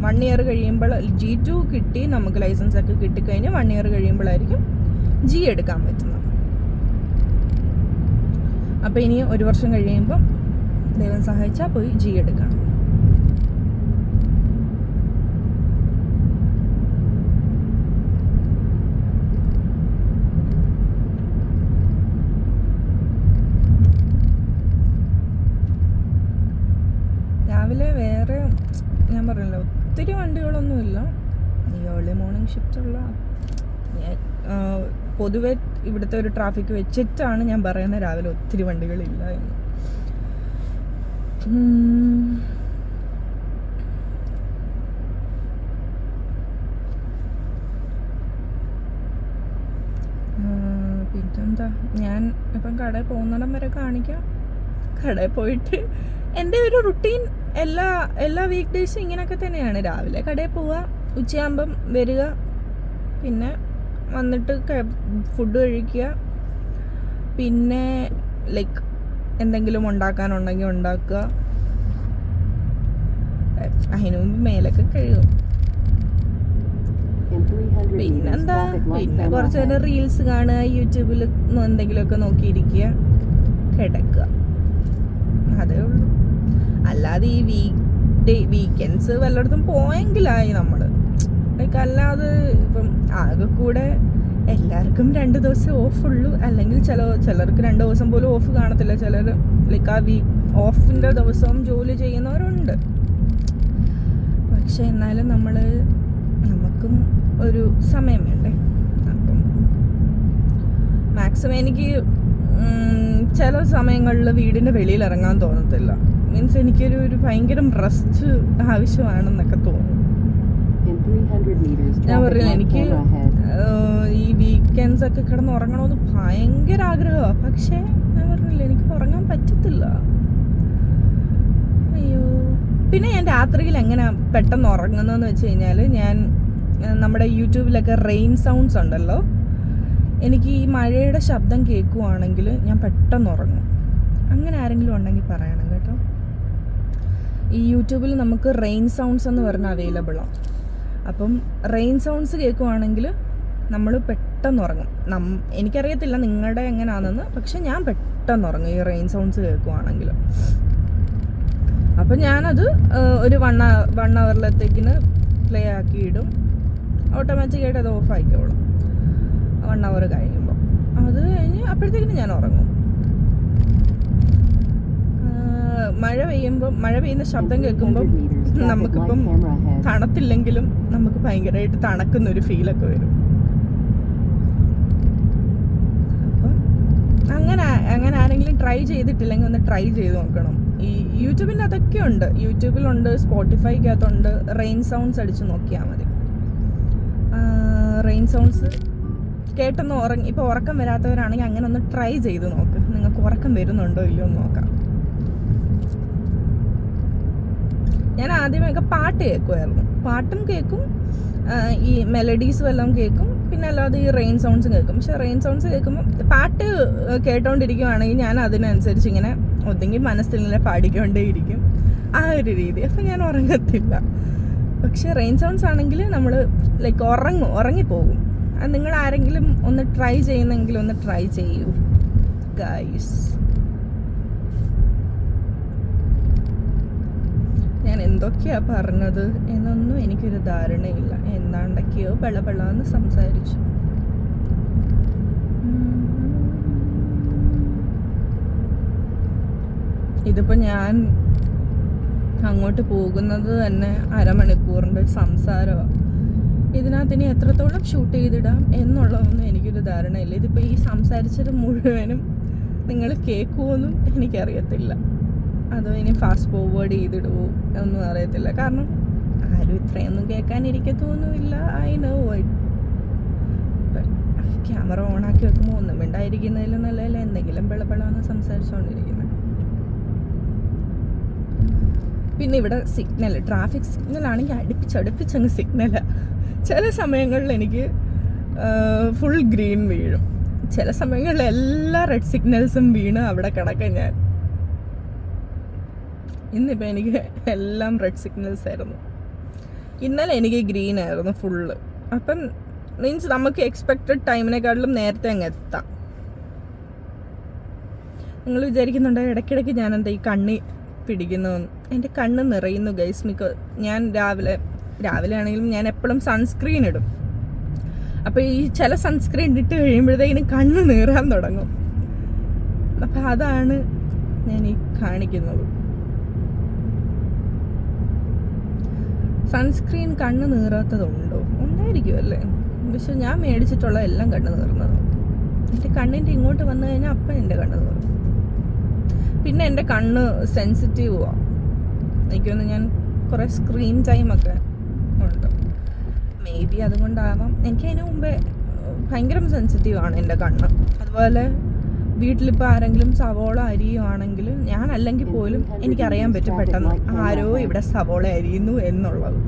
1 ഇയർ കഴിയുമ്പോൾ G2 കിട്ടി, നമുക്ക് ലൈസൻസ് ഒക്കെ കിട്ടിക്കഴിഞ്ഞ് 1 ഇയർ കഴിയുമ്പോഴായിരിക്കും G എടുക്കാൻ പറ്റുന്നത്. അപ്പോൾ ഇനി 1 വർഷം കഴിയുമ്പോൾ ദൈവം സഹായിച്ചാൽ പോയി G എടുക്കാം. രാവിലെ വേറെ ഞാൻ പറഞ്ഞല്ലോ ഒത്തിരി വണ്ടികളൊന്നുമില്ല. ഈ ഏർലി മോർണിംഗ് ഷിഫ്റ്റുള്ള പൊതുവെ ഇവിടുത്തെ ഒരു ട്രാഫിക് വെച്ചിട്ടാണ് ഞാൻ പറയുന്നത് രാവിലെ ഒത്തിരി വണ്ടികളില്ല എന്ന്. പിന്നെന്താ, ഞാൻ ഇപ്പം കടയിൽ പോകുന്നിടം വരെ കാണിക്കാം. കടയിൽ പോയിട്ട് എൻ്റെ ഒരു റുട്ടീൻ എല്ലാ വീക്ക് ഡേയ്സും ഇങ്ങനെയൊക്കെ തന്നെയാണ്. രാവിലെ കടയിൽ പോവുക, ഉച്ചയാകുമ്പം വരിക, പിന്നെ വന്നിട്ട് ഫുഡ് കഴിക്കുക, പിന്നെ ലൈക്ക് എന്തെങ്കിലും ഉണ്ടാക്കാനുണ്ടെങ്കിൽ ഉണ്ടാക്കുക, അതിന് മുമ്പ് മേലൊക്കെ കഴുകും. പിന്നെന്താ, പിന്നെ കുറച്ച് നേരം റീൽസ് കാണുക, യൂട്യൂബിൽ എന്തെങ്കിലുമൊക്കെ നോക്കിയിരിക്കുക, കിടക്കുക, അതേ ഉള്ളൂ. അല്ലാതെ ഈ വീക്കെൻഡ്സ് വല്ലയിടത്തും പോയെങ്കിലായി നമ്മൾ. ലൈക്ക് അല്ലാതെ ഇപ്പം ആകെ കൂടെ എല്ലാവർക്കും 2 ദിവസം ഓഫുള്ളൂ, അല്ലെങ്കിൽ ചിലർക്ക് 2 ദിവസം പോലും ഓഫ് കാണത്തില്ല. ചിലർ ലൈക്ക് ആ ഓഫിൻ്റെ ദിവസവും ജോലി ചെയ്യുന്നവരുണ്ട്. പക്ഷെ എന്നാലും നമുക്കും ഒരു സമയം വേണ്ടേ. അപ്പം മാക്സിമം എനിക്ക് ചില സമയങ്ങളിൽ വീടിൻ്റെ വെളിയിൽ ഇറങ്ങാൻ തോന്നത്തില്ല. മീൻസ് എനിക്കൊരു ഭയങ്കര റെസ്റ്റ് ആവശ്യമാണെന്നൊക്കെ തോന്നും. ഞാൻ പറഞ്ഞില്ല, എനിക്ക് ഈ വീക്കെൻഡ്സ് ഒക്കെ കിടന്ന് ഉറങ്ങണമെന്ന് ഭയങ്കര ആഗ്രഹമാണ്. പക്ഷേ ഞാൻ പറഞ്ഞില്ല, എനിക്ക് ഉറങ്ങാൻ പറ്റത്തില്ല. അയ്യോ. പിന്നെ ഞാൻ രാത്രിയിൽ എങ്ങനെ പെട്ടെന്ന് ഉറങ്ങുന്നതെന്ന് വെച്ച് കഴിഞ്ഞാൽ, ഞാൻ നമ്മുടെ യൂട്യൂബിലൊക്കെ റെയിൻ സൗണ്ട്സ് ഉണ്ടല്ലോ, എനിക്ക് ഈ മഴയുടെ ശബ്ദം കേൾക്കുവാണെങ്കിൽ ഞാൻ പെട്ടെന്ന് ഉറങ്ങും. അങ്ങനെ ആരെങ്കിലും ഉണ്ടെങ്കിൽ പറയണം കേട്ടോ. ഈ യൂട്യൂബിൽ നമുക്ക് റെയിൻ സൗണ്ട്സ് എന്ന് പറഞ്ഞാൽ അവൈലബിളാണ്. അപ്പം റെയിൻ സൗണ്ട്സ് കേൾക്കുവാണെങ്കിൽ നമ്മൾ പെട്ടെന്ന് ഉറങ്ങും. എനിക്കറിയത്തില്ല നിങ്ങളുടെ എങ്ങനെയാണെന്ന്, പക്ഷെ ഞാൻ പെട്ടെന്ന് ഉറങ്ങും ഈ റെയിൻ സൗണ്ട്സ് കേൾക്കുവാണെങ്കിൽ. അപ്പം ഞാനത് ഒരു 1 അവറിലത്തേക്കിന് പ്ലേ ആക്കിയിടും. ഓട്ടോമാറ്റിക്കായിട്ട് അത് ഓഫ് ആയിക്കോളും 1 അവർ കഴിയുമ്പോൾ. അത് കഴിഞ്ഞ് അപ്പോഴത്തേക്കിനും ഞാൻ ഉറങ്ങും. മഴ പെയ്യുന്ന ശബ്ദം കേൾക്കുമ്പം നമുക്കിപ്പം തണുത്തില്ലെങ്കിലും നമുക്ക് ഭയങ്കരമായിട്ട് തണുക്കുന്നൊരു ഫീലൊക്കെ വരും. അപ്പം അങ്ങനെ ആരെങ്കിലും ട്രൈ ചെയ്തിട്ടില്ലെങ്കിൽ ഒന്ന് ട്രൈ ചെയ്ത് നോക്കണം. ഈ യൂട്യൂബിൻ്റെ അതൊക്കെ ഉണ്ട്, യൂട്യൂബിലുണ്ട്, സ്പോട്ടിഫൈക്കകത്തുണ്ട്. റെയിൻ സൗണ്ട്സ് അടിച്ച് നോക്കിയാൽ മതി. റെയിൻ സൗണ്ട്സ് കേട്ടൊന്ന് ഇപ്പോൾ ഉറക്കം വരാത്തവരാണെങ്കിൽ അങ്ങനെ ഒന്ന് ട്രൈ ചെയ്ത് നോക്ക്. നിങ്ങൾക്ക് ഉറക്കം വരുന്നുണ്ടോ ഇല്ലയോ എന്ന് നോക്കാം. ഞാൻ ആദ്യമൊക്കെ പാട്ട് കേൾക്കുമായിരുന്നു. പാട്ടും കേൾക്കും, ഈ മെലഡീസ് വല്ലതും കേൾക്കും, പിന്നെ അല്ലാതെ ഈ റെയിൻ സൗണ്ട്സും കേൾക്കും. പക്ഷെ റെയിൻ സൗണ്ട്സ് കേൾക്കുമ്പോൾ പാട്ട് കേട്ടോണ്ടിരിക്കുവാണെങ്കിൽ ഞാൻ അതിനനുസരിച്ച് ഇങ്ങനെ ഒന്നെങ്കിൽ മനസ്സിൽ ഇങ്ങനെ പാടിക്കൊണ്ടേയിരിക്കും, ആ ഒരു രീതി. അപ്പം ഞാൻ ഉറങ്ങത്തില്ല. പക്ഷെ റെയിൻ സൗണ്ട്സ് ആണെങ്കിൽ നമ്മൾ ലൈക്ക് ഉറങ്ങിപ്പോകും. അത് നിങ്ങൾ ആരെങ്കിലും ഒന്ന് ട്രൈ ചെയ്യുന്നെങ്കിൽ ഒന്ന് ട്രൈ ചെയ്യൂ ഗൈസ്. ഞാൻ എന്തൊക്കെയാണ് പറഞ്ഞത് എന്നൊന്നും എനിക്കൊരു ധാരണയില്ല. എന്താണ്ടൊക്കെയോ പെളപെളാന്ന് സംസാരിച്ചു. ഇതിപ്പോൾ ഞാൻ അങ്ങോട്ട് പോകുന്നത് തന്നെ അരമണിക്കൂറിൻ്റെ സംസാരമാണ്. ഇതിനകത്ത് ഇനി എത്രത്തോളം ഷൂട്ട് ചെയ്തിടാം എന്നുള്ളതൊന്നും എനിക്കൊരു ധാരണയില്ല. ഇതിപ്പോൾ ഈ സംസാരിച്ചത് മുഴുവനും നിങ്ങൾ കേൾക്കുമോന്നും എനിക്കറിയത്തില്ല. അതോ ഇനി ഫാസ്റ്റ് ഫോർവേഡ് ചെയ്തിടുമോ ഒന്നും അറിയത്തില്ല. കാരണം ആരും ഇത്രയൊന്നും കേൾക്കാനിരിക്കത്തൊന്നുമില്ല. I know it. ക്യാമറ ഓണാക്കി വെക്കുമ്പോൾ ഒന്നും മിണ്ടായിരിക്കുന്നതിലും നല്ലതല്ല എന്തെങ്കിലും പെളപ്പെളാന്ന് സംസാരിച്ചുകൊണ്ടിരിക്കുന്നത്. പിന്നെ ഇവിടെ സിഗ്നൽ, ട്രാഫിക് സിഗ്നലാണെങ്കിൽ അടുപ്പിച്ചങ്ങ് സിഗ്നലാണ്. ചില സമയങ്ങളിൽ എനിക്ക് ഫുൾ ഗ്രീൻ വീഴും, ചില സമയങ്ങളിൽ എല്ലാ റെഡ് സിഗ്നൽസും വീണ് അവിടെ കിടക്കാം ഞാൻ. ഇന്നിപ്പോൾ എനിക്ക് എല്ലാം റെഡ് സിഗ്നൽസ് ആയിരുന്നു. ഇന്നലെ എനിക്ക് ഗ്രീൻ ആയിരുന്നു ഫുള്ള്. അപ്പം മീൻസ് നമുക്ക് എക്സ്പെക്റ്റഡ് ടൈമിനെക്കാട്ടിലും നേരത്തെ അങ്ങ് എത്താം. നിങ്ങൾ വിചാരിക്കുന്നുണ്ടോ ഇടയ്ക്കിടയ്ക്ക് ഞാൻ എന്താ ഈ കണ്ണി പിടിക്കുന്നതെന്ന്? എൻ്റെ കണ്ണ് നിറയുന്നു ഗൈസ്. ഞാൻ രാവിലെ ആണെങ്കിലും ഞാൻ എപ്പോഴും സൺസ്ക്രീൻ ഇടും. അപ്പോൾ ഈ ചില സൺസ്ക്രീൻ ഇട്ട് കഴിയുമ്പോഴത്തേക്കിനും കണ്ണ് നീറാൻ തുടങ്ങും. അപ്പം അതാണ് ഞാൻ ഈ കാണിക്കുന്നത്. സൺസ്ക്രീൻ കണ്ണ് നീറാത്തതുണ്ടോ? ഉണ്ടായിരിക്കുമല്ലേ. പക്ഷെ ഞാൻ മേടിച്ചിട്ടുള്ള എല്ലാം കണ്ണ് നീറുന്നത്. എൻ്റെ കണ്ണിൻ്റെ ഇങ്ങോട്ട് വന്നു കഴിഞ്ഞാൽ അപ്പം എൻ്റെ കണ്ണ് നീറും. പിന്നെ എൻ്റെ കണ്ണ് സെൻസിറ്റീവുമാണ്. എനിക്കൊന്ന് ഞാൻ കുറേ സ്ക്രീൻ ടൈമൊക്കെ ഉണ്ട്. മേ ബി അതുകൊണ്ടാവാം. എനിക്കതിന് മുമ്പേ ഭയങ്കര സെൻസിറ്റീവാണ് എൻ്റെ കണ്ണ്. അതുപോലെ വീട്ടിലിപ്പോൾ ആരെങ്കിലും സവോള അരിയുവാണെങ്കിൽ ഞാനല്ലെങ്കിൽ പോലും എനിക്കറിയാൻ പറ്റും പെട്ടെന്ന് ആരോ ഇവിടെ സവോള അരിയുന്നു എന്നുള്ളത്.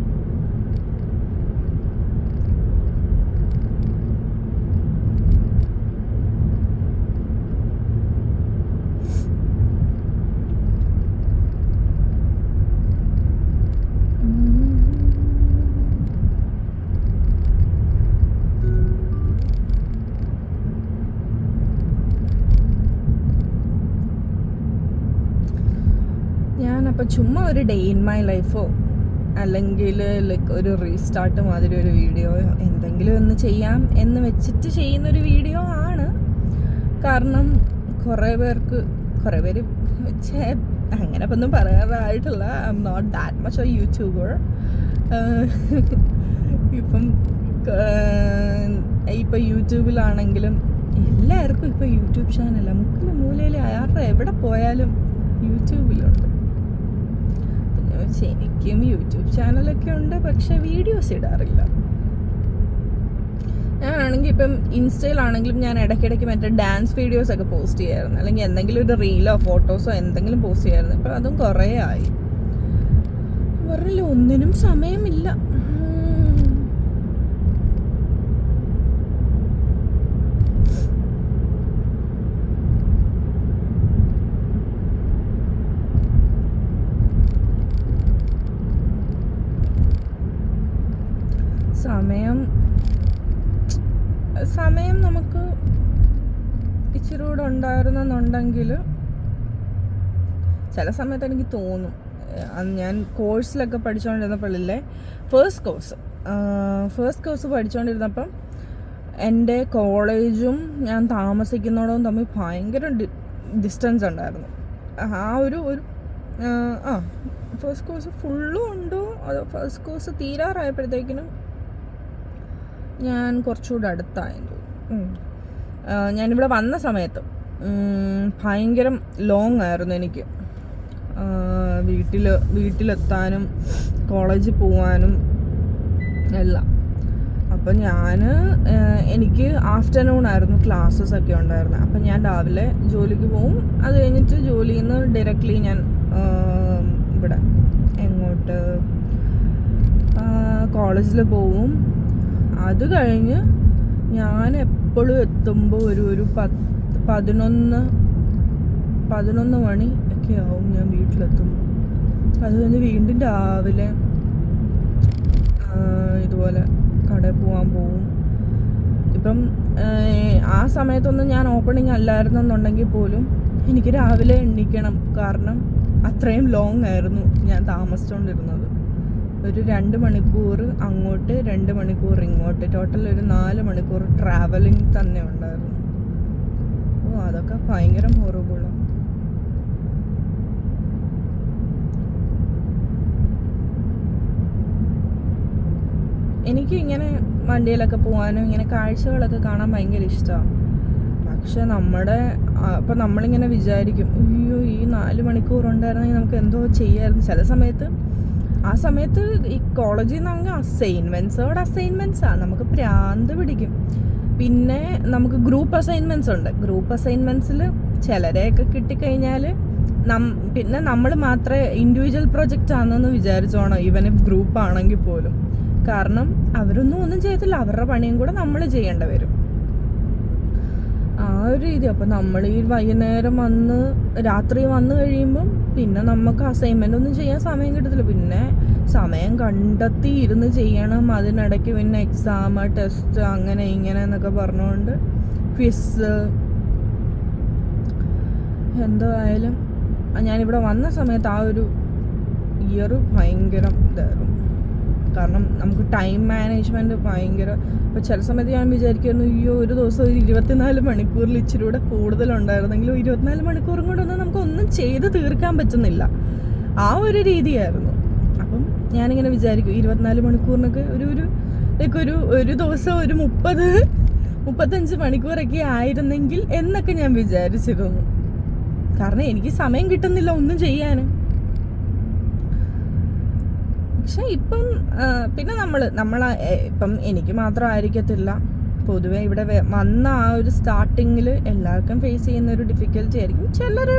ഞാനപ്പോൾ ചുമ്മാ ഒരു ഡേ ഇൻ മൈ ലൈഫോ അല്ലെങ്കിൽ ലൈക്ക് ഒരു റീസ്റ്റാർട്ട് മാതിരി ഒരു വീഡിയോയോ എന്തെങ്കിലും ഒന്ന് ചെയ്യാം എന്ന് വെച്ചിട്ട് ചെയ്യുന്നൊരു വീഡിയോ ആണ്. കാരണം കുറേ പേര് അങ്ങനെ ഇപ്പം ഒന്നും പറയാറായിട്ടില്ല. I am not that much a YouTuber. ഇപ്പം യൂട്യൂബിലാണെങ്കിലും എല്ലാവർക്കും ഇപ്പോൾ യൂട്യൂബ് ചാനലാണ്. മുക്കിലും മൂലയിൽ ആരുടെ എവിടെ പോയാലും യൂട്യൂബിലുണ്ട്. എനിക്കും യൂട്യൂബ് ചാനലൊക്കെ ഉണ്ട്, പക്ഷെ വീഡിയോസ് ഇടാറില്ല. ഞാനാണെങ്കിൽ ഇപ്പം ഇൻസ്റ്റയിലാണെങ്കിലും ഞാൻ ഇടയ്ക്കിടയ്ക്ക് മറ്റേ ഡാൻസ് വീഡിയോസൊക്കെ പോസ്റ്റ് ചെയ്യായിരുന്നു, അല്ലെങ്കിൽ എന്തെങ്കിലും ഒരു റീലോ ഫോട്ടോസോ എന്തെങ്കിലും പോസ്റ്റ് ചെയ്യായിരുന്നു. ഇപ്പം അതും കുറേ ആയി. പറഞ്ഞില്ല, ഒന്നിനും സമയമില്ല. സമയം നമുക്ക് ഇച്ചിരി കൂടെ ഉണ്ടായിരുന്നെന്നുണ്ടെങ്കിൽ ചില സമയത്ത് എനിക്ക് തോന്നും. ഞാൻ കോഴ്സിലൊക്കെ പഠിച്ചുകൊണ്ടിരുന്നപ്പോഴില്ലേ, ഫസ്റ്റ് കോഴ്സ് പഠിച്ചുകൊണ്ടിരുന്നപ്പം എൻ്റെ കോളേജും ഞാൻ താമസിക്കുന്നതോടും തമ്മിൽ ഭയങ്കര ഡിസ്റ്റൻസ് ഉണ്ടായിരുന്നു. ഫസ്റ്റ് കോഴ്സ് ഫുള്ളും ഉണ്ടോ അതോ ഫസ്റ്റ് കോഴ്സ് തീരാറായപ്പോഴത്തേക്കിനും ഞാൻ കുറച്ചുകൂടെ അടുത്തായിരുന്നു. ഞാനിവിടെ വന്ന സമയത്ത് ഭയങ്കര ലോങ് ആയിരുന്നു എനിക്ക് വീട്ടിലെത്താനും കോളേജിൽ പോവാനും എല്ലാം. അപ്പം എനിക്ക് ആഫ്റ്റർനൂൺ ആയിരുന്നു ക്ലാസ്സസ് ഒക്കെ ഉണ്ടായിരുന്നത്. അപ്പം ഞാൻ രാവിലെ ജോലിക്ക് പോവും. അത് കഴിഞ്ഞിട്ട് ജോലിയിൽ നിന്ന് ഡയറക്റ്റ്ലി ഞാൻ ഇവിടെ എങ്ങോട്ട് കോളേജിൽ പോവും. അത് കഴിഞ്ഞ് ഞാൻ എപ്പോഴും എത്തുമ്പോൾ ഒരു 11 മണി ഒക്കെ ആവും ഞാൻ വീട്ടിലെത്തുമ്പോൾ. അത് കഴിഞ്ഞ് വീണ്ടും രാവിലെ ഇതുപോലെ കടയിൽ പോകാൻ പോവും. ഇപ്പം ആ സമയത്തൊന്നും ഞാൻ ഓപ്പണിംഗ് അല്ലായിരുന്നെന്നുണ്ടെങ്കിൽ പോലും എനിക്ക് രാവിലെ എണീക്കണം. കാരണം അത്രയും ലോങ് ആയിരുന്നു ഞാൻ താമസിച്ചുകൊണ്ടിരുന്നത്. ഒരു 2 മണിക്കൂർ അങ്ങോട്ട്, 2 മണിക്കൂർ ഇങ്ങോട്ട്, ടോട്ടൽ ഒരു 4 മണിക്കൂർ ട്രാവലിംഗ് തന്നെ ഉണ്ടായിരുന്നു. അതൊക്കെ ഭയങ്കര ഹൊറിബിളാണ്. എനിക്ക് ഇങ്ങനെ വണ്ടിയിലൊക്കെ പോകാനും ഇങ്ങനെ കാഴ്ചകളൊക്കെ കാണാൻ ഭയങ്കര ഇഷ്ടമാണ്. പക്ഷെ അപ്പം നമ്മളിങ്ങനെ വിചാരിക്കും, അയ്യോ ഈ 4 മണിക്കൂർ ഉണ്ടായിരുന്നെങ്കിൽ നമുക്ക് എന്തോ ചെയ്യായിരുന്നു. ചില സമയത്ത് ആ സമയത്ത് ഈ കോളേജിൽ നിന്നങ്ങ് അസൈൻമെൻറ്റ്സാണ്, നമുക്ക് പ്രാന്ത് പിടിക്കും. പിന്നെ നമുക്ക് ഗ്രൂപ്പ് അസൈൻമെൻറ്റ്സ് ഉണ്ട്. ഗ്രൂപ്പ് അസൈൻമെൻറ്റ്സിൽ ചിലരെയൊക്കെ കിട്ടിക്കഴിഞ്ഞാൽ പിന്നെ നമ്മൾ മാത്രമേ ഇൻഡിവിജ്വൽ പ്രൊജക്റ്റ് ആണെന്ന് വിചാരിച്ചോണം, ഈവൻ ഇഫ് ഗ്രൂപ്പ് ആണെങ്കിൽ പോലും. കാരണം ഒന്നും ചെയ്യത്തില്ല, അവരുടെ പണിയും കൂടെ നമ്മൾ ചെയ്യേണ്ടി വരും. ആ ഒരു രീതി. അപ്പം നമ്മൾ ഈ വൈകുന്നേരം രാത്രി വന്നു കഴിയുമ്പം പിന്നെ നമുക്ക് അസൈൻമെൻ്റ് ഒന്നും ചെയ്യാൻ സമയം കിട്ടത്തില്ല. പിന്നെ സമയം കണ്ടെത്തി ഇരുന്ന് ചെയ്യണം. അതിനിടയ്ക്ക് പിന്നെ എക്സാം, ടെസ്റ്റ്, അങ്ങനെ ഇങ്ങനെ എന്നൊക്കെ പറഞ്ഞുകൊണ്ട് ക്വിസ്. എന്തായാലും ഞാനിവിടെ വന്ന സമയത്ത് ആ ഒരു ഇയർ ഭയങ്കര ഇതായിരുന്നു. കാരണം നമുക്ക് ടൈം മാനേജ്മെൻറ്റ് ഭയങ്കര. ഇപ്പോൾ ചില സമയത്ത് ഞാൻ വിചാരിക്കുന്നു, അയ്യോ ഒരു ദിവസം ഒരു 24 മണിക്കൂറിൽ ഇച്ചിരി കൂടെ കൂടുതലുണ്ടായിരുന്നെങ്കിലും 24 മണിക്കൂറും കൊണ്ടൊന്നും നമുക്കൊന്നും ചെയ്ത് തീർക്കാൻ പറ്റുന്നില്ല. ആ ഒരു രീതിയായിരുന്നു. അപ്പം ഞാനിങ്ങനെ വിചാരിക്കും 24 മണിക്കൂറിനൊക്കെ ഒരു ദിവസം ഒരു 30-35 മണിക്കൂറൊക്കെ ആയിരുന്നെങ്കിൽ എന്നൊക്കെ ഞാൻ വിചാരിച്ചിരുന്നു. കാരണം എനിക്ക് സമയം കിട്ടുന്നില്ല ഒന്നും ചെയ്യാനും. പക്ഷെ ഇപ്പം പിന്നെ ഇപ്പം എനിക്ക് മാത്രം ആയിരിക്കത്തില്ല, പൊതുവെ ഇവിടെ വന്ന ആ ഒരു സ്റ്റാർട്ടിങ്ങിൽ എല്ലാവർക്കും ഫേസ് ചെയ്യുന്ന ഒരു ഡിഫിക്കൽറ്റി ആയിരിക്കും. ചിലർ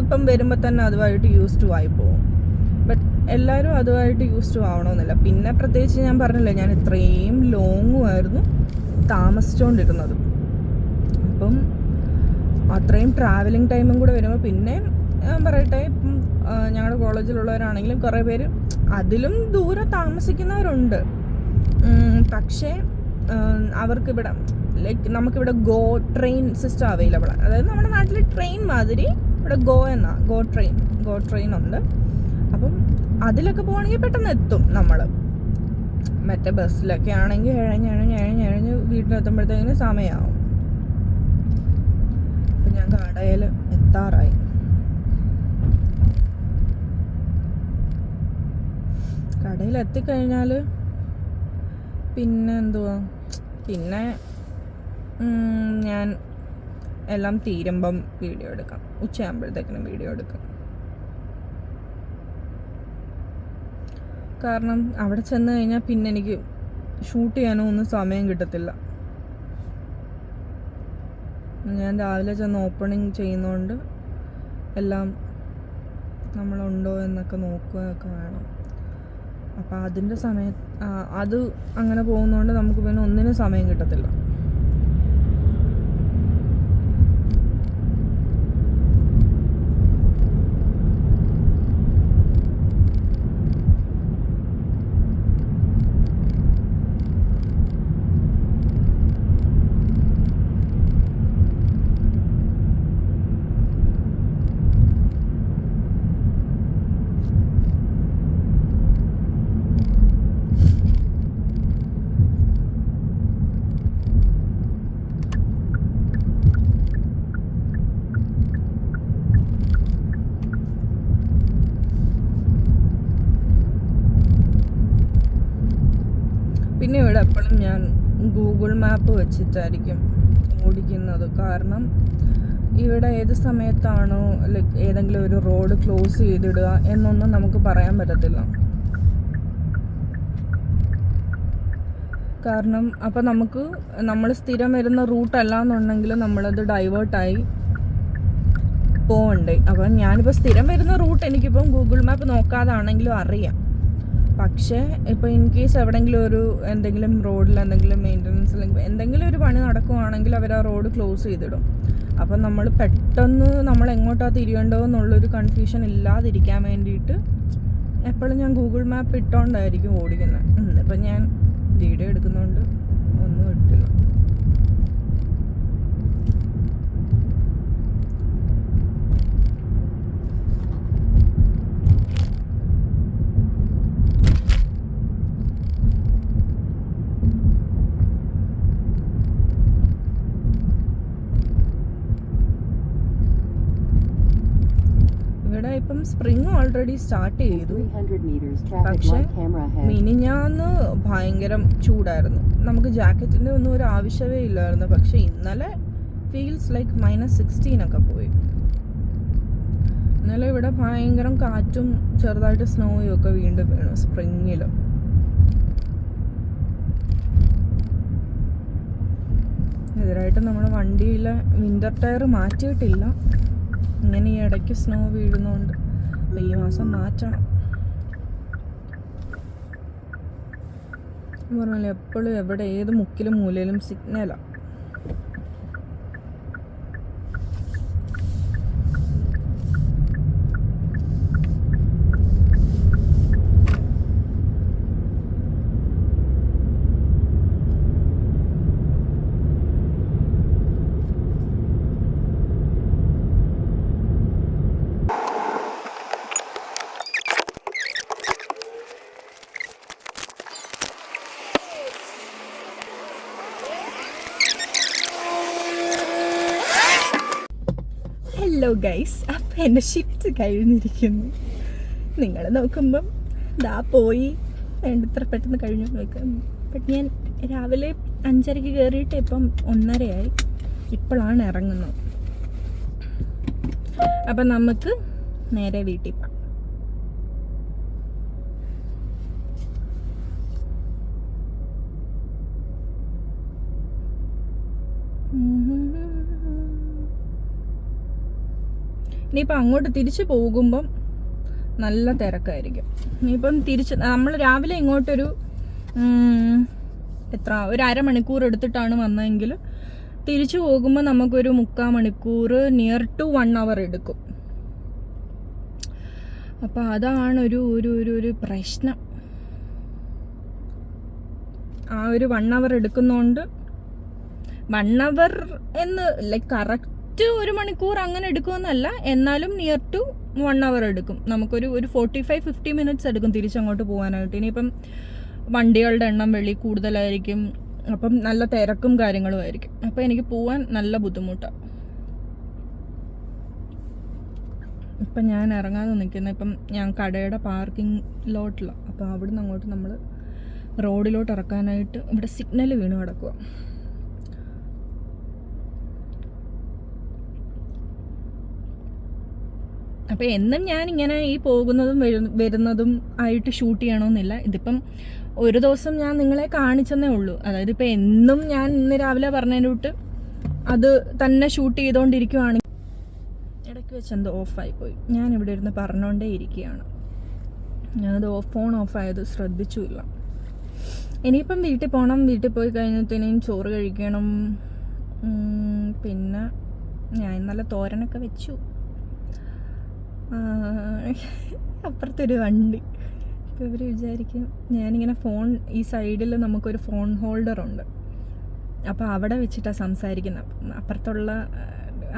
ഇപ്പം വരുമ്പോൾ തന്നെ അതുമായിട്ട് യൂസ് ടു ആയി പോകും. ബട്ട് എല്ലാവരും അതുമായിട്ട് യൂസ് ടു ആവണമെന്നില്ല. പിന്നെ പ്രത്യേകിച്ച് ഞാൻ പറഞ്ഞില്ലേ, ഞാൻ ഇത്രയും ലോങ്ങുമായിരുന്നു താമസിച്ചുകൊണ്ടിരുന്നത്. അപ്പം അത്രയും ട്രാവലിംഗ് ടൈമും കൂടെ വരുമ്പോൾ പിന്നെ ഞാൻ പറയട്ടെ, ഇപ്പം ഞങ്ങളുടെ കോളേജിലുള്ളവരാണെങ്കിലും കുറേ പേര് അതിലും ദൂരെ താമസിക്കുന്നവരുണ്ട്. പക്ഷേ അവർക്കിവിടെ നമുക്കിവിടെ ട്രെയിൻ സിസ്റ്റം അവൈലബിൾ ആണ്. അതായത് നമ്മുടെ നാട്ടിൽ ട്രെയിൻ മാതിരി ഇവിടെ ഗോ ട്രെയിൻ ഉണ്ട്. അപ്പം അതിലൊക്കെ പോകണമെങ്കിൽ പെട്ടെന്ന് എത്തും നമ്മൾ. മറ്റേ ബസ്സിലൊക്കെ ആണെങ്കിൽ ഇഴഞ്ഞ് വീട്ടിലെത്തുമ്പോഴത്തേക്കിന് സമയമാവും. അപ്പം ഞാൻ കടയിൽ എത്താറായി. കടയിൽ എത്തിക്കഴിഞ്ഞാൽ പിന്നെ പിന്നെ ഞാൻ എല്ലാം തീരുമ്പം വീഡിയോ എടുക്കാം. ഉച്ചയാകുമ്പോഴത്തേക്കിനും വീഡിയോ എടുക്കാം. കാരണം അവിടെ ചെന്ന് കഴിഞ്ഞാൽ പിന്നെ എനിക്ക് ഷൂട്ട് ചെയ്യാനോ ഒന്നും സമയം കിട്ടത്തില്ല. ഞാൻ രാവിലെ ചെന്ന് ഓപ്പണിങ് ചെയ്യുന്നതുകൊണ്ട് എല്ലാം നമ്മളുണ്ടോ എന്നൊക്കെ നോക്കുകയൊക്കെ വേണം. അപ്പോൾ അതിൻ്റെ അത് അങ്ങനെ പോകുന്നതുകൊണ്ട് നമുക്ക് പിന്നെ ഒന്നിനും സമയം കിട്ടത്തില്ല. പിന്നെ ഇവിടെ എപ്പോഴും ഞാൻ ഗൂഗിൾ മാപ്പ് വെച്ചിട്ടായിരിക്കും ഓടിക്കുന്നത്. കാരണം ഇവിടെ ഏത് സമയത്താണോ ഏതെങ്കിലും ഒരു റോഡ് ക്ലോസ് ചെയ്തിടുക എന്നൊന്നും നമുക്ക് പറയാൻ പറ്റത്തില്ല. കാരണം അപ്പം നമ്മൾ സ്ഥിരം വരുന്ന റൂട്ടല്ല എന്നുണ്ടെങ്കിൽ നമ്മളത് ഡൈവേർട്ടായി പോകണ്ടേ. അപ്പം ഞാനിപ്പോൾ സ്ഥിരം വരുന്ന റൂട്ട് എനിക്കിപ്പം ഗൂഗിൾ മാപ്പ് നോക്കാതാണെങ്കിലും അറിയാം. പക്ഷേ ഇപ്പോൾ ഇൻ കേസ് എവിടെയെങ്കിലും എന്തെങ്കിലും റോഡിൽ എന്തെങ്കിലും മെയിൻ്റനൻസ് അല്ലെങ്കിൽ എന്തെങ്കിലും ഒരു പണി നടക്കുവാണെങ്കിൽ അവർ ആ റോഡ് ക്ലോസ് ചെയ്തിടും. അപ്പം നമ്മൾ പെട്ടെന്ന് നമ്മൾ എങ്ങോട്ടാണ് തിരിയേണ്ടോ എന്നുള്ളൊരു കൺഫ്യൂഷൻ ഇല്ലാതിരിക്കാൻ വേണ്ടിയിട്ട് എപ്പോഴും ഞാൻ ഗൂഗിൾ മാപ്പ് ഇട്ടുകൊണ്ടായിരിക്കും ഓടിക്കുന്നത്. ഇപ്പം ഞാൻ വീഡിയോ എടുക്കുന്നതുകൊണ്ട് ഒന്നും ഇട്ടില്ല. ഇപ്പം സ്പ്രിങ് ഓൾറെഡി സ്റ്റാർട്ട് ചെയ്തു. പക്ഷെ മിനിഞ്ഞാന്ന് ഭയങ്കര ചൂടായിരുന്നു, നമുക്ക് ജാക്കറ്റിൻ്റെ ഒന്നും ഒരു ആവശ്യമേ ഇല്ലായിരുന്നു. പക്ഷെ ഇന്നലെ ഫീൽസ് ലൈക്ക് -16 ഒക്കെ പോയി. ഇന്നലെ ഇവിടെ ഭയങ്കര കാറ്റും ചെറുതായിട്ട് സ്നോയും ഒക്കെ വീണ്ടും വീണു സ്പ്രിങ്ങിൽ. ഇതിനായിട്ട് നമ്മുടെ വണ്ടിയിലെ വിൻ്റർ ടയർ മാറ്റിയിട്ടില്ല. ഇങ്ങനെ ഈ ഇടയ്ക്ക് സ്നോ വീഴുന്നുണ്ട്. അപ്പോൾ ഈ മാസം മാറ്റണം. പറഞ്ഞാൽ എപ്പോഴും എവിടെ ഏത് മുക്കിലും മൂലയിലും സിഗ്നലാണ്. ഹലോ ഗൈസ്, അപ്പം എൻ്റെ ഷിഫ്റ്റ് കഴിഞ്ഞിരിക്കുന്നു. നിങ്ങൾ നോക്കുമ്പം ദാ പോയി വേണ്ടത്ര പെട്ടെന്ന് കഴിഞ്ഞു നോക്കാം. ബട്ട് ഞാൻ രാവിലെ 5:30 കയറിയിട്ട് ഇപ്പം 1:30 ഇപ്പോഴാണ് ഇറങ്ങുന്നത്. അപ്പം നമുക്ക് നേരെ വീട്ടിൽ പോകാം. ഇനിയിപ്പോൾ അങ്ങോട്ട് തിരിച്ച് പോകുമ്പം നല്ല തിരക്കായിരിക്കും. ഇനിയിപ്പം തിരിച്ച് നമ്മൾ രാവിലെ ഇങ്ങോട്ടൊരു ഒരു അരമണിക്കൂർ എടുത്തിട്ടാണ് വന്നതെങ്കിൽ തിരിച്ചു പോകുമ്പോൾ നമുക്കൊരു 3/4 മണിക്കൂർ, നിയർ ടു 1 hour എടുക്കും. അപ്പോൾ അതാണ് ഒരു പ്രശ്നം. ആ ഒരു 1 hour എടുക്കുന്നതുകൊണ്ട് 1 hour എന്ന് ലൈക്ക് കറക്റ്റ് 1 മണിക്കൂർ അങ്ങനെ എടുക്കുമെന്നല്ല, എന്നാലും നിയർ ടു 1 hour എടുക്കും. നമുക്കൊരു 45-50 minutes എടുക്കും തിരിച്ചങ്ങോട്ട് പോകാനായിട്ട്. ഇനിയിപ്പം വണ്ടികളുടെ എണ്ണം വെളി കൂടുതലായിരിക്കും, അപ്പം നല്ല തിരക്കും കാര്യങ്ങളും ആയിരിക്കും. അപ്പം എനിക്ക് പോകാൻ നല്ല ബുദ്ധിമുട്ടാണ്. ഇപ്പം ഞാൻ ഇറങ്ങാതെ നിൽക്കുന്നത്, ഇപ്പം ഞാൻ കടയുടെ പാർക്കിംഗ് ലോട്ടിലാണ്. അപ്പോൾ അവിടുന്ന് അങ്ങോട്ട് നമ്മൾ റോഡിലോട്ട് ഇറക്കാനായിട്ട് ഇവിടെ സിഗ്നൽ വീണ് കിടക്കുക. അപ്പോൾ എന്നും ഞാനിങ്ങനെ ഈ പോകുന്നതും വരുന്നതും ആയിട്ട് ഷൂട്ട് ചെയ്യണമെന്നില്ല. ഇതിപ്പം ഒരു ദിവസം ഞാൻ നിങ്ങളെ കാണിച്ചെന്നേ ഉള്ളൂ. അതായത് ഇപ്പം എന്നും ഞാൻ ഇന്ന് രാവിലെ പറഞ്ഞതിൻ്റെ തൊട്ട് അത് തന്നെ ഷൂട്ട് ചെയ്തുകൊണ്ടിരിക്കുവാണെങ്കിൽ ഇടയ്ക്ക് വെച്ച് എന്തോ ഓഫായിപ്പോയി. ഞാനിവിടെ ഇരുന്ന് പറഞ്ഞുകൊണ്ടേ ഇരിക്കുകയാണ്. ഞാനത് ഫോൺ ഓഫായത് ശ്രദ്ധിച്ചുമില്ല. ഇനിയിപ്പം വീട്ടിൽ പോകണം. വീട്ടിൽ പോയി കഴിഞ്ഞത്തേനും ചോറ് കഴിക്കണം. പിന്നെ ഞാൻ ഇന്നലെ തോരനൊക്കെ വെച്ചു. അപ്പുറത്തൊരു വണ്ടി. അപ്പോൾ ഇവർ വിചാരിക്കും ഞാനിങ്ങനെ ഫോൺ, ഈ സൈഡിൽ നമുക്കൊരു ഫോൺ ഹോൾഡറുണ്ട്, അപ്പോൾ അവിടെ വെച്ചിട്ടാണ് സംസാരിക്കുന്നത്. അപ്പുറത്തുള്ള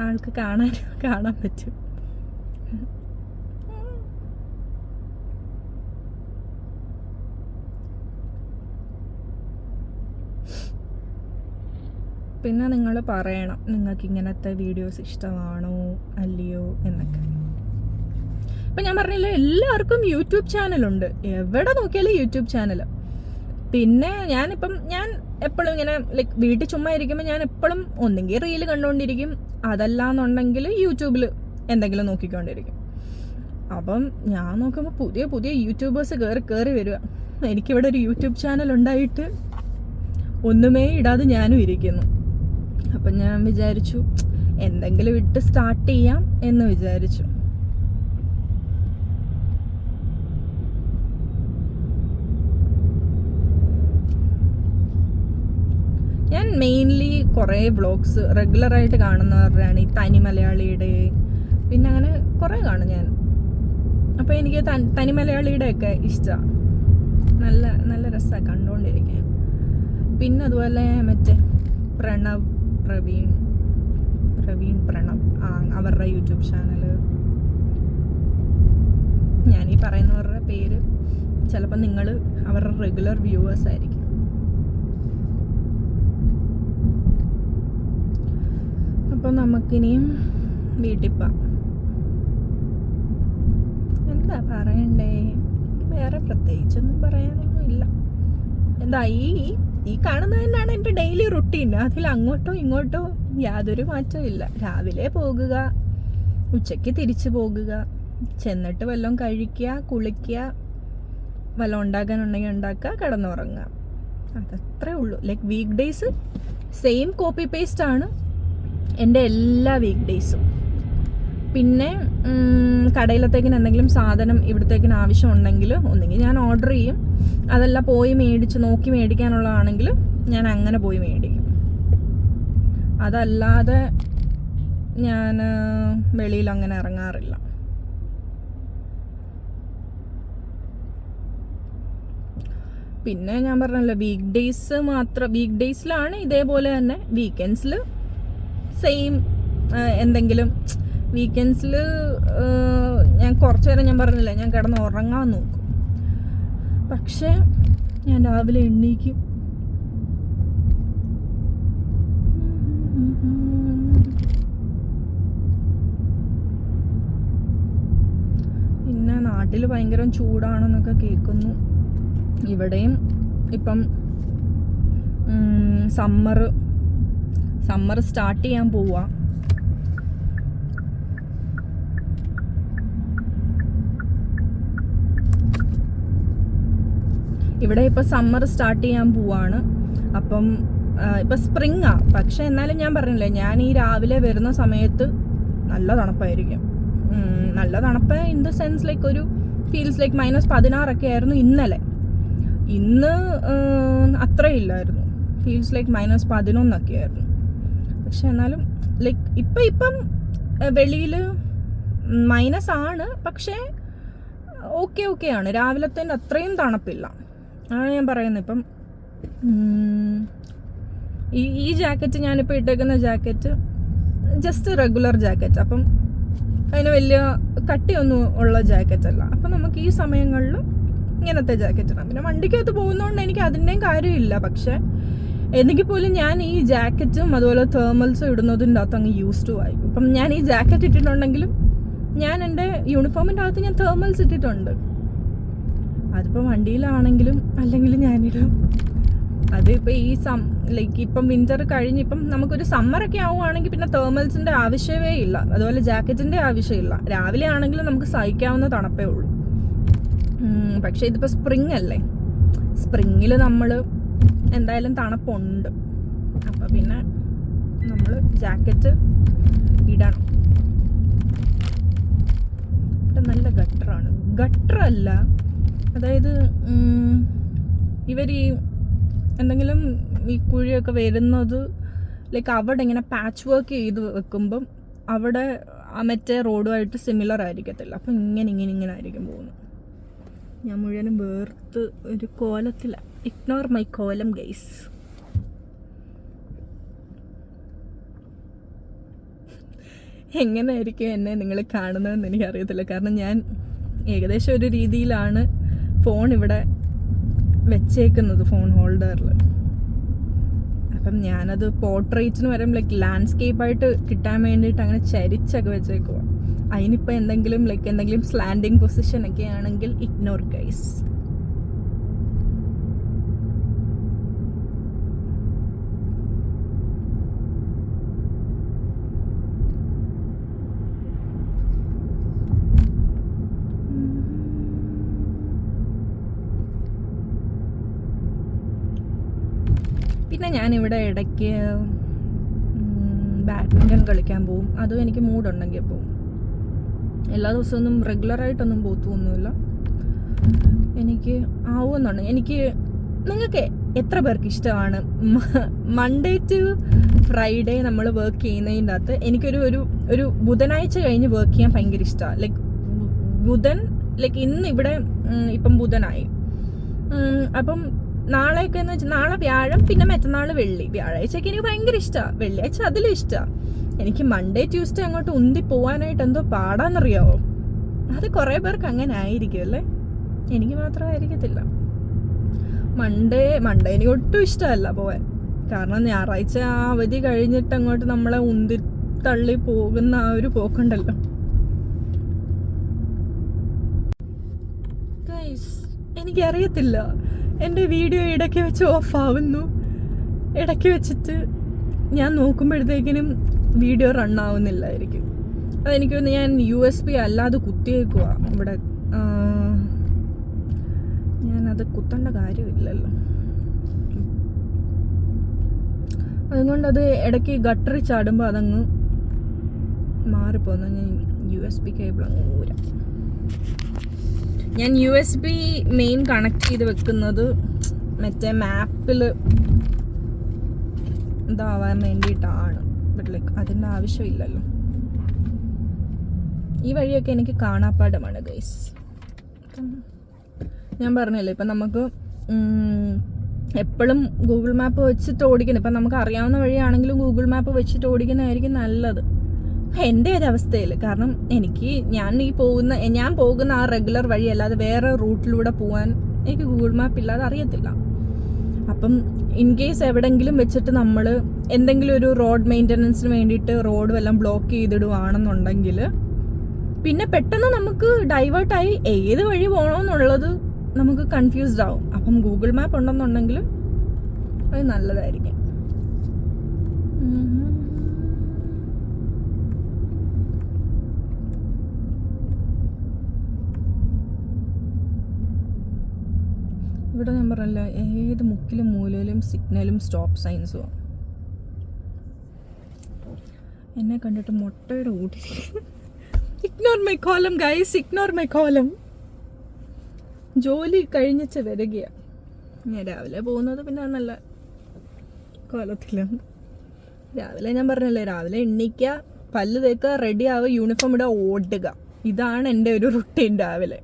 ആൾക്ക് കാണാൻ പറ്റും. പിന്നെ നിങ്ങൾ പറയണം നിങ്ങൾക്ക് ഇങ്ങനത്തെ വീഡിയോസ് ഇഷ്ടമാണോ അല്ലയോ എന്നൊക്കെ. ഇപ്പം ഞാൻ പറഞ്ഞില്ല, എല്ലാവർക്കും യൂട്യൂബ് ചാനലുണ്ട്, എവിടെ നോക്കിയാലും യൂട്യൂബ് ചാനൽ. പിന്നെ ഞാൻ എപ്പോഴും ഇങ്ങനെ ലൈക്ക് വീട്ടിൽ ചുമ്മാ ഇരിക്കുമ്പോൾ ഞാൻ എപ്പോഴും ഒന്നെങ്കിൽ റീല് കണ്ടുകൊണ്ടിരിക്കും, അതല്ലാന്നുണ്ടെങ്കിൽ യൂട്യൂബിൽ എന്തെങ്കിലും നോക്കിക്കൊണ്ടിരിക്കും. അപ്പം ഞാൻ നോക്കുമ്പോൾ പുതിയ പുതിയ യൂട്യൂബേഴ്സ് കയറി വരിക. എനിക്കിവിടെ ഒരു യൂട്യൂബ് ചാനൽ ഉണ്ടായിട്ട് ഒന്നുമേ ഇടാതെ ഞാനും ഇരിക്കുന്നു. അപ്പം ഞാൻ വിചാരിച്ചു എന്തെങ്കിലും ഇട്ട് സ്റ്റാർട്ട് ചെയ്യാം എന്ന് വിചാരിച്ചു. ഞാൻ മെയിൻലി കുറേ വ്ളോഗ്സ് റെഗുലറായിട്ട് കാണുന്നവരുടെയാണ് ഈ തനി മലയാളിയുടെ, പിന്നെ അങ്ങനെ കുറേ കാണും ഞാൻ. അപ്പോൾ എനിക്ക് തനി മലയാളിയുടെ ഒക്കെ ഇഷ്ടമാണ്. നല്ല നല്ല രസമാണ് കണ്ടുകൊണ്ടിരിക്കാൻ. പിന്നെ അതുപോലെ മറ്റേ പ്രവീൺ അവരുടെ യൂട്യൂബ് ചാനൽ, ഞാനീ പറയുന്നവരുടെ പേര് ചിലപ്പോൾ നിങ്ങൾ അവരുടെ റെഗുലർ വ്യൂവേഴ്സ് ആയിരിക്കും. അപ്പോൾ നമുക്കിനിയും വീട്ടിൽ പോവാം. എന്താ പറയണ്ടേ, വേറെ പ്രത്യേകിച്ചൊന്നും പറയാനൊന്നും ഇല്ല. എന്താ ഈ കാണുന്നത് തന്നെയാണ് എൻ്റെ ഡെയിലി റുട്ടീൻ. അതിൽ അങ്ങോട്ടോ ഇങ്ങോട്ടോ യാതൊരു മാറ്റവും ഇല്ല. രാവിലെ പോകുക, ഉച്ചയ്ക്ക് തിരിച്ചു പോകുക, ചെന്നിട്ട് വല്ലതും കഴിക്കുക, കുളിക്കുക, വല്ലതും ഉണ്ടാക്കാനുണ്ടെങ്കിൽ ഉണ്ടാക്കുക, കിടന്നുറങ്ങുക. അതത്രേ ഉള്ളൂ. Like week days same copy paste ആണ് എൻ്റെ എല്ലാ വീക്ക് ഡേയ്സും. പിന്നെ കടയിലത്തേക്കിന് എന്തെങ്കിലും സാധനം ഇവിടത്തേക്കിന് ആവശ്യമുണ്ടെങ്കിൽ ഒന്നെങ്കിൽ ഞാൻ ഓർഡർ ചെയ്യും, അതല്ല പോയി നോക്കി മേടിക്കാനുള്ളതാണെങ്കിൽ ഞാൻ അങ്ങനെ പോയി മേടിക്കും. അതല്ലാതെ ഞാൻ വെളിയിൽ അങ്ങനെ ഇറങ്ങാറില്ല. പിന്നെ ഞാൻ പറഞ്ഞല്ലോ, വീക്ക് ഡേയ്സിലാണ് ഇതേപോലെ തന്നെ. വീക്കെൻഡ്സിൽ സെയിം എന്തെങ്കിലും. വീക്കെൻഡ്സിൽ ഞാൻ കുറച്ച് നേരം, ഞാൻ പറഞ്ഞില്ല, ഞാൻ കിടന്ന് ഉറങ്ങാൻ നോക്കും. പക്ഷേ ഞാൻ രാവിലെ എണീക്കും. പിന്നെ നാട്ടിൽ ഭയങ്കര ചൂടാണെന്നൊക്കെ കേൾക്കുന്നു. ഇവിടെയും ഇപ്പം സമ്മർ സ്റ്റാർട്ട് ചെയ്യാൻ പോവാ. ഇവിടെ ഇപ്പം സമ്മർ സ്റ്റാർട്ട് ചെയ്യാൻ പോവാണ്. അപ്പം ഇപ്പം സ്പ്രിങ്ങാ. പക്ഷെ എന്നാലും ഞാൻ പറഞ്ഞില്ലേ, ഞാൻ ഈ രാവിലെ വരുന്ന സമയത്ത് നല്ല തണുപ്പായിരിക്കും. നല്ല തണുപ്പ് ഇൻ ദ സെൻസ് ലൈക്ക് ഒരു ഫീൽസ് ലൈക്ക് -16 ആയിരുന്നു ഇന്നലെ. ഇന്ന് അത്രയില്ലായിരുന്നു, ഫീൽസ് ലൈക്ക് -11 ആയിരുന്നു. പക്ഷെ എന്നാലും ലൈക്ക് ഇപ്പം വെളിയിൽ ആണ്. പക്ഷേ ഓക്കെ ആണ്. രാവിലത്തെ അത്രയും തണുപ്പില്ല. അതാണ് ഞാൻ പറയുന്നത്. ഇപ്പം ഈ ജാക്കറ്റ്, ഞാനിപ്പോൾ ഇട്ടേക്കുന്ന ജാക്കറ്റ് ജസ്റ്റ് റെഗുലർ ജാക്കറ്റ്. അപ്പം അതിന് വലിയ കട്ടിയൊന്നും ഉള്ള ജാക്കറ്റ് അല്ല. അപ്പം നമുക്ക് ഈ സമയങ്ങളിൽ ഇങ്ങനത്തെ ജാക്കറ്റ് ഇടാം. പിന്നെ വണ്ടിക്കകത്ത് പോകുന്നതുകൊണ്ട് എനിക്ക് അതിൻ്റെയും കാര്യമില്ല. പക്ഷെ എനിക്ക് പോലും ഞാൻ ഈ ജാക്കറ്റും അതുപോലെ തേർമൽസും ഇടുന്നതിൻ്റെ അകത്ത് അങ്ങ് യൂസ്ഡ് ആയി. ഇപ്പം ഞാൻ ഈ ജാക്കറ്റ് ഇട്ടിട്ടുണ്ടെങ്കിലും ഞാൻ എൻ്റെ യൂണിഫോമിൻ്റെ അകത്ത് ഞാൻ തേർമൽസ് ഇട്ടിട്ടുണ്ട്. അതിപ്പോൾ വണ്ടിയിലാണെങ്കിലും അല്ലെങ്കിൽ ഞാനിടും. അതിപ്പോൾ ഈ ലൈക്ക് ഇപ്പം വിൻ്റർ കഴിഞ്ഞ് ഇപ്പം നമുക്കൊരു സമ്മറൊക്കെ ആവുകയാണെങ്കിൽ പിന്നെ തേർമൽസിൻ്റെ ആവശ്യമേ ഇല്ല, അതുപോലെ ജാക്കറ്റിൻ്റെ ആവശ്യമില്ല. രാവിലെ ആണെങ്കിലും നമുക്ക് സഹിക്കാവുന്ന തണുപ്പേ ഉള്ളൂ. പക്ഷേ ഇതിപ്പോൾ സ്പ്രിങ് അല്ലേ, സ്പ്രിങ്ങിൽ നമ്മൾ എന്തായാലും തണുപ്പുണ്ട്. അപ്പം പിന്നെ നമ്മൾ ജാക്കറ്റ് ഇടണം. ഇവിടെ നല്ല ഗട്ടറല്ല, അതായത് ഇവർ ഈ എന്തെങ്കിലും ഈ കുഴിയൊക്കെ വരുന്നത് ലൈക്ക് അവിടെ ഇങ്ങനെ പാച്ച് വർക്ക് ചെയ്ത് വെക്കുമ്പം അവിടെ മറ്റേ റോഡുമായിട്ട് സിമിലർ ആയിരിക്കത്തില്ല. അപ്പം ഇങ്ങനെ ആയിരിക്കും പോകുന്നത്. ഞാൻ മുഴുവനും വേർത്ത് ഒരു കോലത്തിലാണ്. ഇഗ്നോർ മൈ കോലം ഗൈസ്. എങ്ങനെയായിരിക്കും എന്നെ നിങ്ങൾ കാണുന്നതെന്ന് എനിക്കറിയത്തില്ല. കാരണം ഞാൻ ഏകദേശം ഒരു രീതിയിലാണ് ഫോൺ ഇവിടെ വെച്ചേക്കുന്നത്, ഫോൺ ഹോൾഡറിൽ. അപ്പം ഞാനത് പോർട്രേറ്റിന് വരും ലൈക്ക് ലാൻഡ്സ്കേപ്പായിട്ട് കിട്ടാൻ വേണ്ടിയിട്ട് അങ്ങനെ ചരിച്ചൊക്കെ വെച്ചേക്കുക. അതിനിപ്പോൾ എന്തെങ്കിലും സ്ലാൻഡിങ് പൊസിഷൻ ഒക്കെ ആണെങ്കിൽ ഇഗ്നോർ ഗൈസ്. പിന്നെ ഞാനിവിടെ ഇടയ്ക്ക് ബാഡ്മിൻ്റൺ കളിക്കാൻ പോവും. അതും എനിക്ക് മൂഡുണ്ടെങ്കിൽ പോവും. എല്ലാ ദിവസമൊന്നും റെഗുലറായിട്ടൊന്നും പോത്തൊന്നുമില്ല. എനിക്ക് ആവുമെന്നുണ്ട്. നിങ്ങൾക്ക് എത്ര പേർക്ക് ഇഷ്ടമാണ് മൺഡേ ടു ഫ്രൈഡേ നമ്മൾ വർക്ക് ചെയ്യുന്നതിൻ്റെ അകത്ത്? എനിക്കൊരു ബുധനാഴ്ച കഴിഞ്ഞ് വർക്ക് ചെയ്യാൻ ഭയങ്കര ഇഷ്ടമാണ്. ലൈക്ക് ഇന്ന് ഇവിടെ ഇപ്പം ബുധനായി. അപ്പം നാളെയൊക്കെ എന്ന് വെച്ചാൽ നാളെ വ്യാഴം, പിന്നെ മറ്റന്നാൾ വെള്ളി. വ്യാഴാഴ്ചയൊക്കെ എനിക്ക് ഭയങ്കര ഇഷ്ടമാണ്, വെള്ളിയാഴ്ച അതിലും ഇഷ്ടമാണ്. എനിക്ക് മൺഡേ ട്യൂസ്ഡേ അങ്ങോട്ട് ഉന്തി പോകാനായിട്ട് എന്തോ പാടാന്നറിയാവോ? അത് കുറേ പേർക്ക് അങ്ങനെ ആയിരിക്കും അല്ലേ, എനിക്ക് മാത്രമായിരിക്കത്തില്ല. മൺഡേ എനിക്ക് ഒട്ടും ഇഷ്ടമല്ല പോവാൻ. കാരണം ഞായറാഴ്ച ആ അവധി കഴിഞ്ഞിട്ട് അങ്ങോട്ട് നമ്മളെ ഉന്തി തള്ളി പോകുന്ന ആ ഒരു പോക്കുണ്ടല്ലോ. എനിക്കറിയത്തില്ല, എൻ്റെ വീഡിയോ ഇടയ്ക്ക് വെച്ച് ഓഫ് ആവുന്നു, ഇടയ്ക്ക് വെച്ചിട്ട് ഞാൻ നോക്കുമ്പോഴത്തേക്കിനും വീഡിയോ റൺ ആവുന്നില്ലായിരിക്കും. അതെനിക്കൊന്ന് ഞാൻ USB അല്ലാതെ കുത്തിയേക്കുക ഇവിടെ. ഞാനത് കുത്തേണ്ട കാര്യമില്ലല്ലോ, അതുകൊണ്ടത് ഇടയ്ക്ക് ഗട്ടറിൽ ചാടുമ്പോൾ അതങ്ങ് മാറിപ്പോകുന്ന. ഞാൻ USB കേബിൾ അങ്ങ് ഊരാം. ഞാൻ USB മെയിൻ കണക്ട് ചെയ്ത് വെക്കുന്നത് മറ്റേ മാപ്പിൽ ഇതാവാൻ വേണ്ടിയിട്ടാണ്. ബട്ട് ലൈക്ക് അതിൻ്റെ ആവശ്യമില്ലല്ലോ. ഈ വഴിയൊക്കെ എനിക്ക് കാണാപ്പാടമാണ് ഗൈസ്. ഞാൻ പറഞ്ഞല്ലോ, ഇപ്പം നമുക്ക് എപ്പോഴും ഗൂഗിൾ മാപ്പ് വെച്ചിട്ട് ഓടിക്കുന്നത്, ഇപ്പം നമുക്ക് അറിയാവുന്ന വഴിയാണെങ്കിലും ഗൂഗിൾ മാപ്പ് വെച്ചിട്ട് ഓടിക്കുന്നതായിരിക്കും നല്ലത് എൻ്റെ ഒരു അവസ്ഥയിൽ. കാരണം ഞാൻ പോകുന്ന ആ റെഗുലർ വഴി അല്ലാതെ വേറെ റൂട്ടിലൂടെ പോകാൻ എനിക്ക് ഗൂഗിൾ മാപ്പ് ഇല്ലാതെ അറിയത്തില്ല. അപ്പം ഇൻ കേസ് എവിടെയെങ്കിലും വെച്ചിട്ട് നമ്മൾ എന്തെങ്കിലും ഒരു റോഡ് മെയിൻ്റനൻസിന് വേണ്ടിയിട്ട് റോഡ് വല്ലതും ബ്ലോക്ക് ചെയ്തിടുവാണെന്നുണ്ടെങ്കിൽ പിന്നെ പെട്ടെന്ന് നമുക്ക് ഡൈവേർട്ടായി ഏത് വഴി പോകണമെന്നുള്ളത് നമുക്ക് കൺഫ്യൂസ്ഡ് ആവും. അപ്പം ഗൂഗിൾ മാപ്പ് ഉണ്ടെന്നുണ്ടെങ്കിൽ അത് നല്ലതായിരിക്കും. ഇവിടെ ഞാൻ പറഞ്ഞില്ല, ഏത് മുക്കിലും മൂലയിലും സിഗ്നലും സ്റ്റോപ്പ് സൈൻസും. എന്നെ കണ്ടിട്ട് മുട്ടയുടെ കൂട്ടി. ഇഗ്നോർ മൈ കോലം ഗൈസ്, ഇഗ്നോർ മൈ കോലം. ജോലി കഴിഞ്ഞിട്ട് വരികയാണ്. ഞാൻ രാവിലെ പോകുന്നത് പിന്നെ നല്ല കോലത്തിലാണ്. രാവിലെ ഞാൻ പറഞ്ഞല്ലേ, രാവിലെ എണ്ണിക്കുക, പല്ല് തേക്കുക, റെഡി ആവുക, യൂണിഫോം ഇടുക, ഓടുക. ഇതാണ് എൻ്റെ ഒരു റുട്ടീൻ രാവിലെ.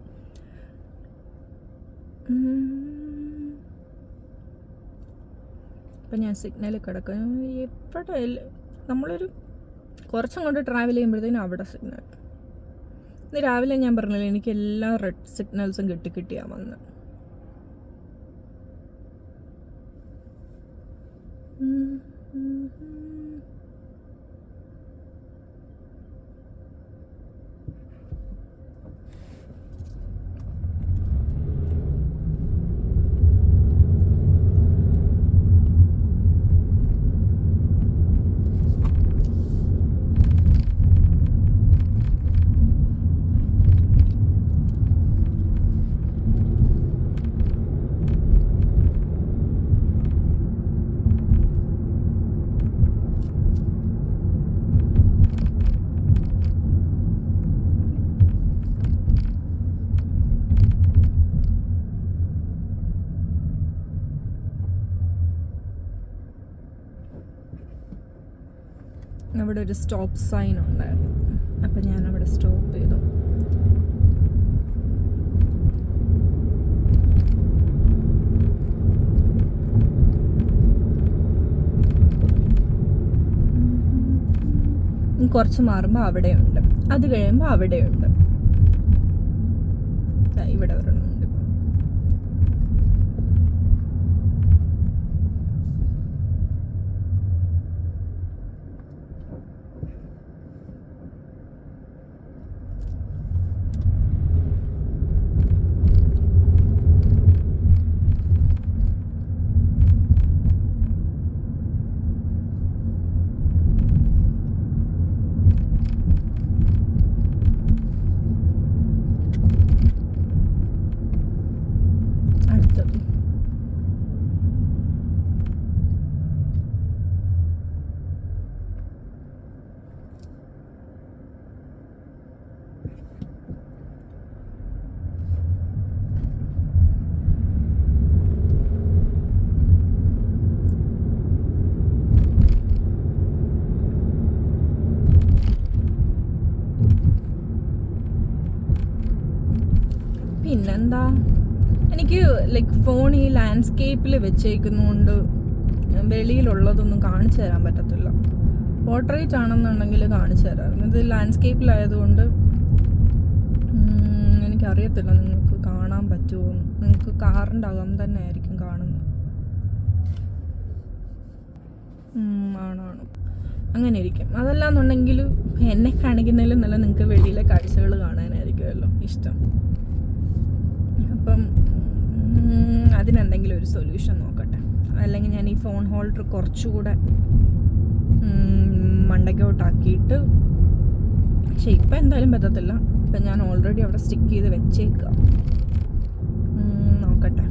ഇപ്പം ഞാൻ സിഗ്നലിൽ കിടക്കും. എപ്പോഴും നമ്മളൊരു കുറച്ചും കൊണ്ട് ട്രാവൽ ചെയ്യുമ്പോഴത്തേനും അവിടെ സിഗ്നൽ. ഇന്ന് രാവിലെ ഞാൻ പറഞ്ഞില്ലേ, എനിക്ക് എല്ലാ റെഡ് സിഗ്നൽസും കിട്ടിയാണ് വന്നത്. അവിടെ ഒരു സ്റ്റോപ്പ് സൈൻ ഉണ്ടായിരുന്നു, അപ്പം ഞാൻ അവിടെ സ്റ്റോപ്പ് ചെയ്തു. കുറച്ച് മാറുമ്പോൾ അവിടെയുണ്ട്, അത് കഴിയുമ്പോൾ അവിടെയുണ്ട്. ഇവിടെ ഒരെണ്ണമുണ്ട്. പിന്നെന്താ, എനിക്ക് ലൈക്ക് ഫോൺ ഈ ലാൻഡ്സ്കേപ്പിൽ വെച്ചേക്കുന്നതുകൊണ്ട് വെളിയിലുള്ളതൊന്നും കാണിച്ചു തരാൻ പറ്റത്തില്ല. പോർട്രേറ്റ് ആണെന്നുണ്ടെങ്കിൽ കാണിച്ചു തരാമായിരുന്നു. ഇത് ലാൻഡ്സ്കേപ്പിലായതുകൊണ്ട് എനിക്കറിയത്തില്ല നിങ്ങൾക്ക് കാണാൻ പറ്റുമോ. നിങ്ങൾക്ക് കാറിൻ്റെ അകം തന്നെ ആയിരിക്കും കാണുന്നത്. ആണാണ്, അങ്ങനെ ഇരിക്കും. അതല്ലാന്നുണ്ടെങ്കിൽ എന്നെ കാണിക്കുന്നതിലും നല്ല നിങ്ങൾക്ക് വെളിയിലെ കാഴ്ചകൾ കാണാനായിരിക്കുമല്ലോ ഇഷ്ടം. അപ്പം അതിനെന്തെങ്കിലും ഒരു സൊല്യൂഷൻ നോക്കട്ടെ. അല്ലെങ്കിൽ ഞാൻ ഈ ഫോൺ ഹോൾഡർ കുറച്ചുകൂടെ മണ്ടയ്ക്കോട്ടാക്കിയിട്ട്, പക്ഷെ ഇപ്പം എന്തായാലും പറ്റത്തില്ല. ഇപ്പം ഞാൻ ഓൾറെഡി അവിടെ സ്റ്റിക്ക് ചെയ്ത് വെച്ചേക്കുക. നോക്കട്ടെ,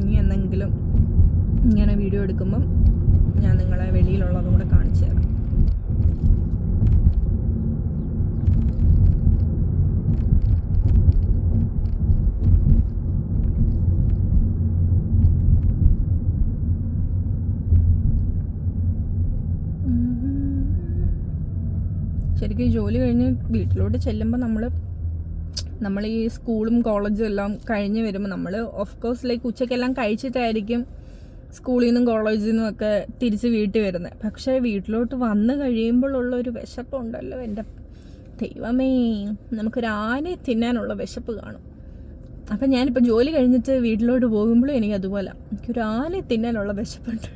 ഇനി എന്തെങ്കിലും ഇങ്ങനെ വീഡിയോ എടുക്കുമ്പം ഞാൻ നിങ്ങളെ വെളിയിലുള്ളതും കൂടെ കാണിച്ചു തരാം. ശരിക്കും ജോലി കഴിഞ്ഞ് വീട്ടിലോട്ട് ചെല്ലുമ്പോൾ നമ്മൾ ഈ സ്കൂളും കോളേജും എല്ലാം കഴിഞ്ഞ് വരുമ്പോൾ നമ്മൾ ഓഫ് കോഴ്സ് ലൈക്ക് ഉച്ചയ്ക്കെല്ലാം കഴിച്ചിട്ടായിരിക്കും സ്കൂളിൽ നിന്നും കോളേജിൽ നിന്നും ഒക്കെ തിരിച്ച് വീട്ടിൽ വരുന്നത്. പക്ഷേ വീട്ടിലോട്ട് വന്ന് കഴിയുമ്പോഴുള്ളൊരു വിശപ്പുണ്ടല്ലോ, എൻ്റെ ദൈവമേ, നമുക്കൊരു ആനയെ തിന്നാനുള്ള വിശപ്പ് കാണും. അപ്പം ഞാനിപ്പോൾ ജോലി കഴിഞ്ഞിട്ട് വീട്ടിലോട്ട് പോകുമ്പോഴും എനിക്ക് അതുപോലെ എനിക്കൊരു ആനയെ തിന്നാനുള്ള വിശപ്പുണ്ട്.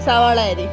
സവാള അരി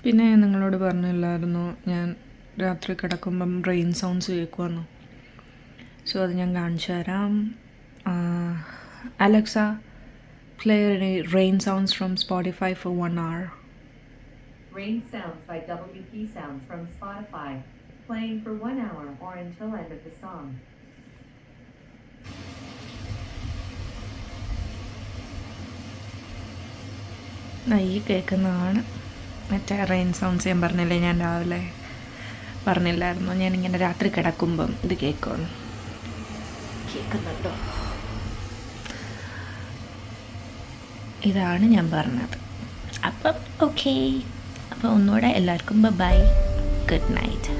പിന്നെ നിങ്ങളോട് പറഞ്ഞില്ലായിരുന്നു ഞാൻ രാത്രി കിടക്കുമ്പം റെയിൻ സൗണ്ട്സ് കേൾക്കുമെന്ന്. സോ അത് ഞാൻ കാണിച്ചു തരാം. Alexa, play rain sounds from Spotify for 1 hour. Rain sounds by WP Sounds from Spotify. Playing for 1 hour or until end of the song. ഈ കേൾക്കുന്നതാണ് മറ്റേ റെയിൻ സൗണ്ട്സ്. ഞാൻ പറഞ്ഞില്ലേ, ഞാൻ രാവിലെ പറഞ്ഞില്ലായിരുന്നു ഞാനിങ്ങനെ രാത്രി കിടക്കുമ്പം ഇത് കേൾക്കുമെന്ന്. കേൾക്കുന്നുണ്ടോ? ഇതാണ് ഞാൻ പറഞ്ഞത്. അപ്പം ഓക്കെ, അപ്പോൾ ഒന്നുകൂടെ എല്ലാവർക്കും ബൈ, ഗുഡ് നൈറ്റ്.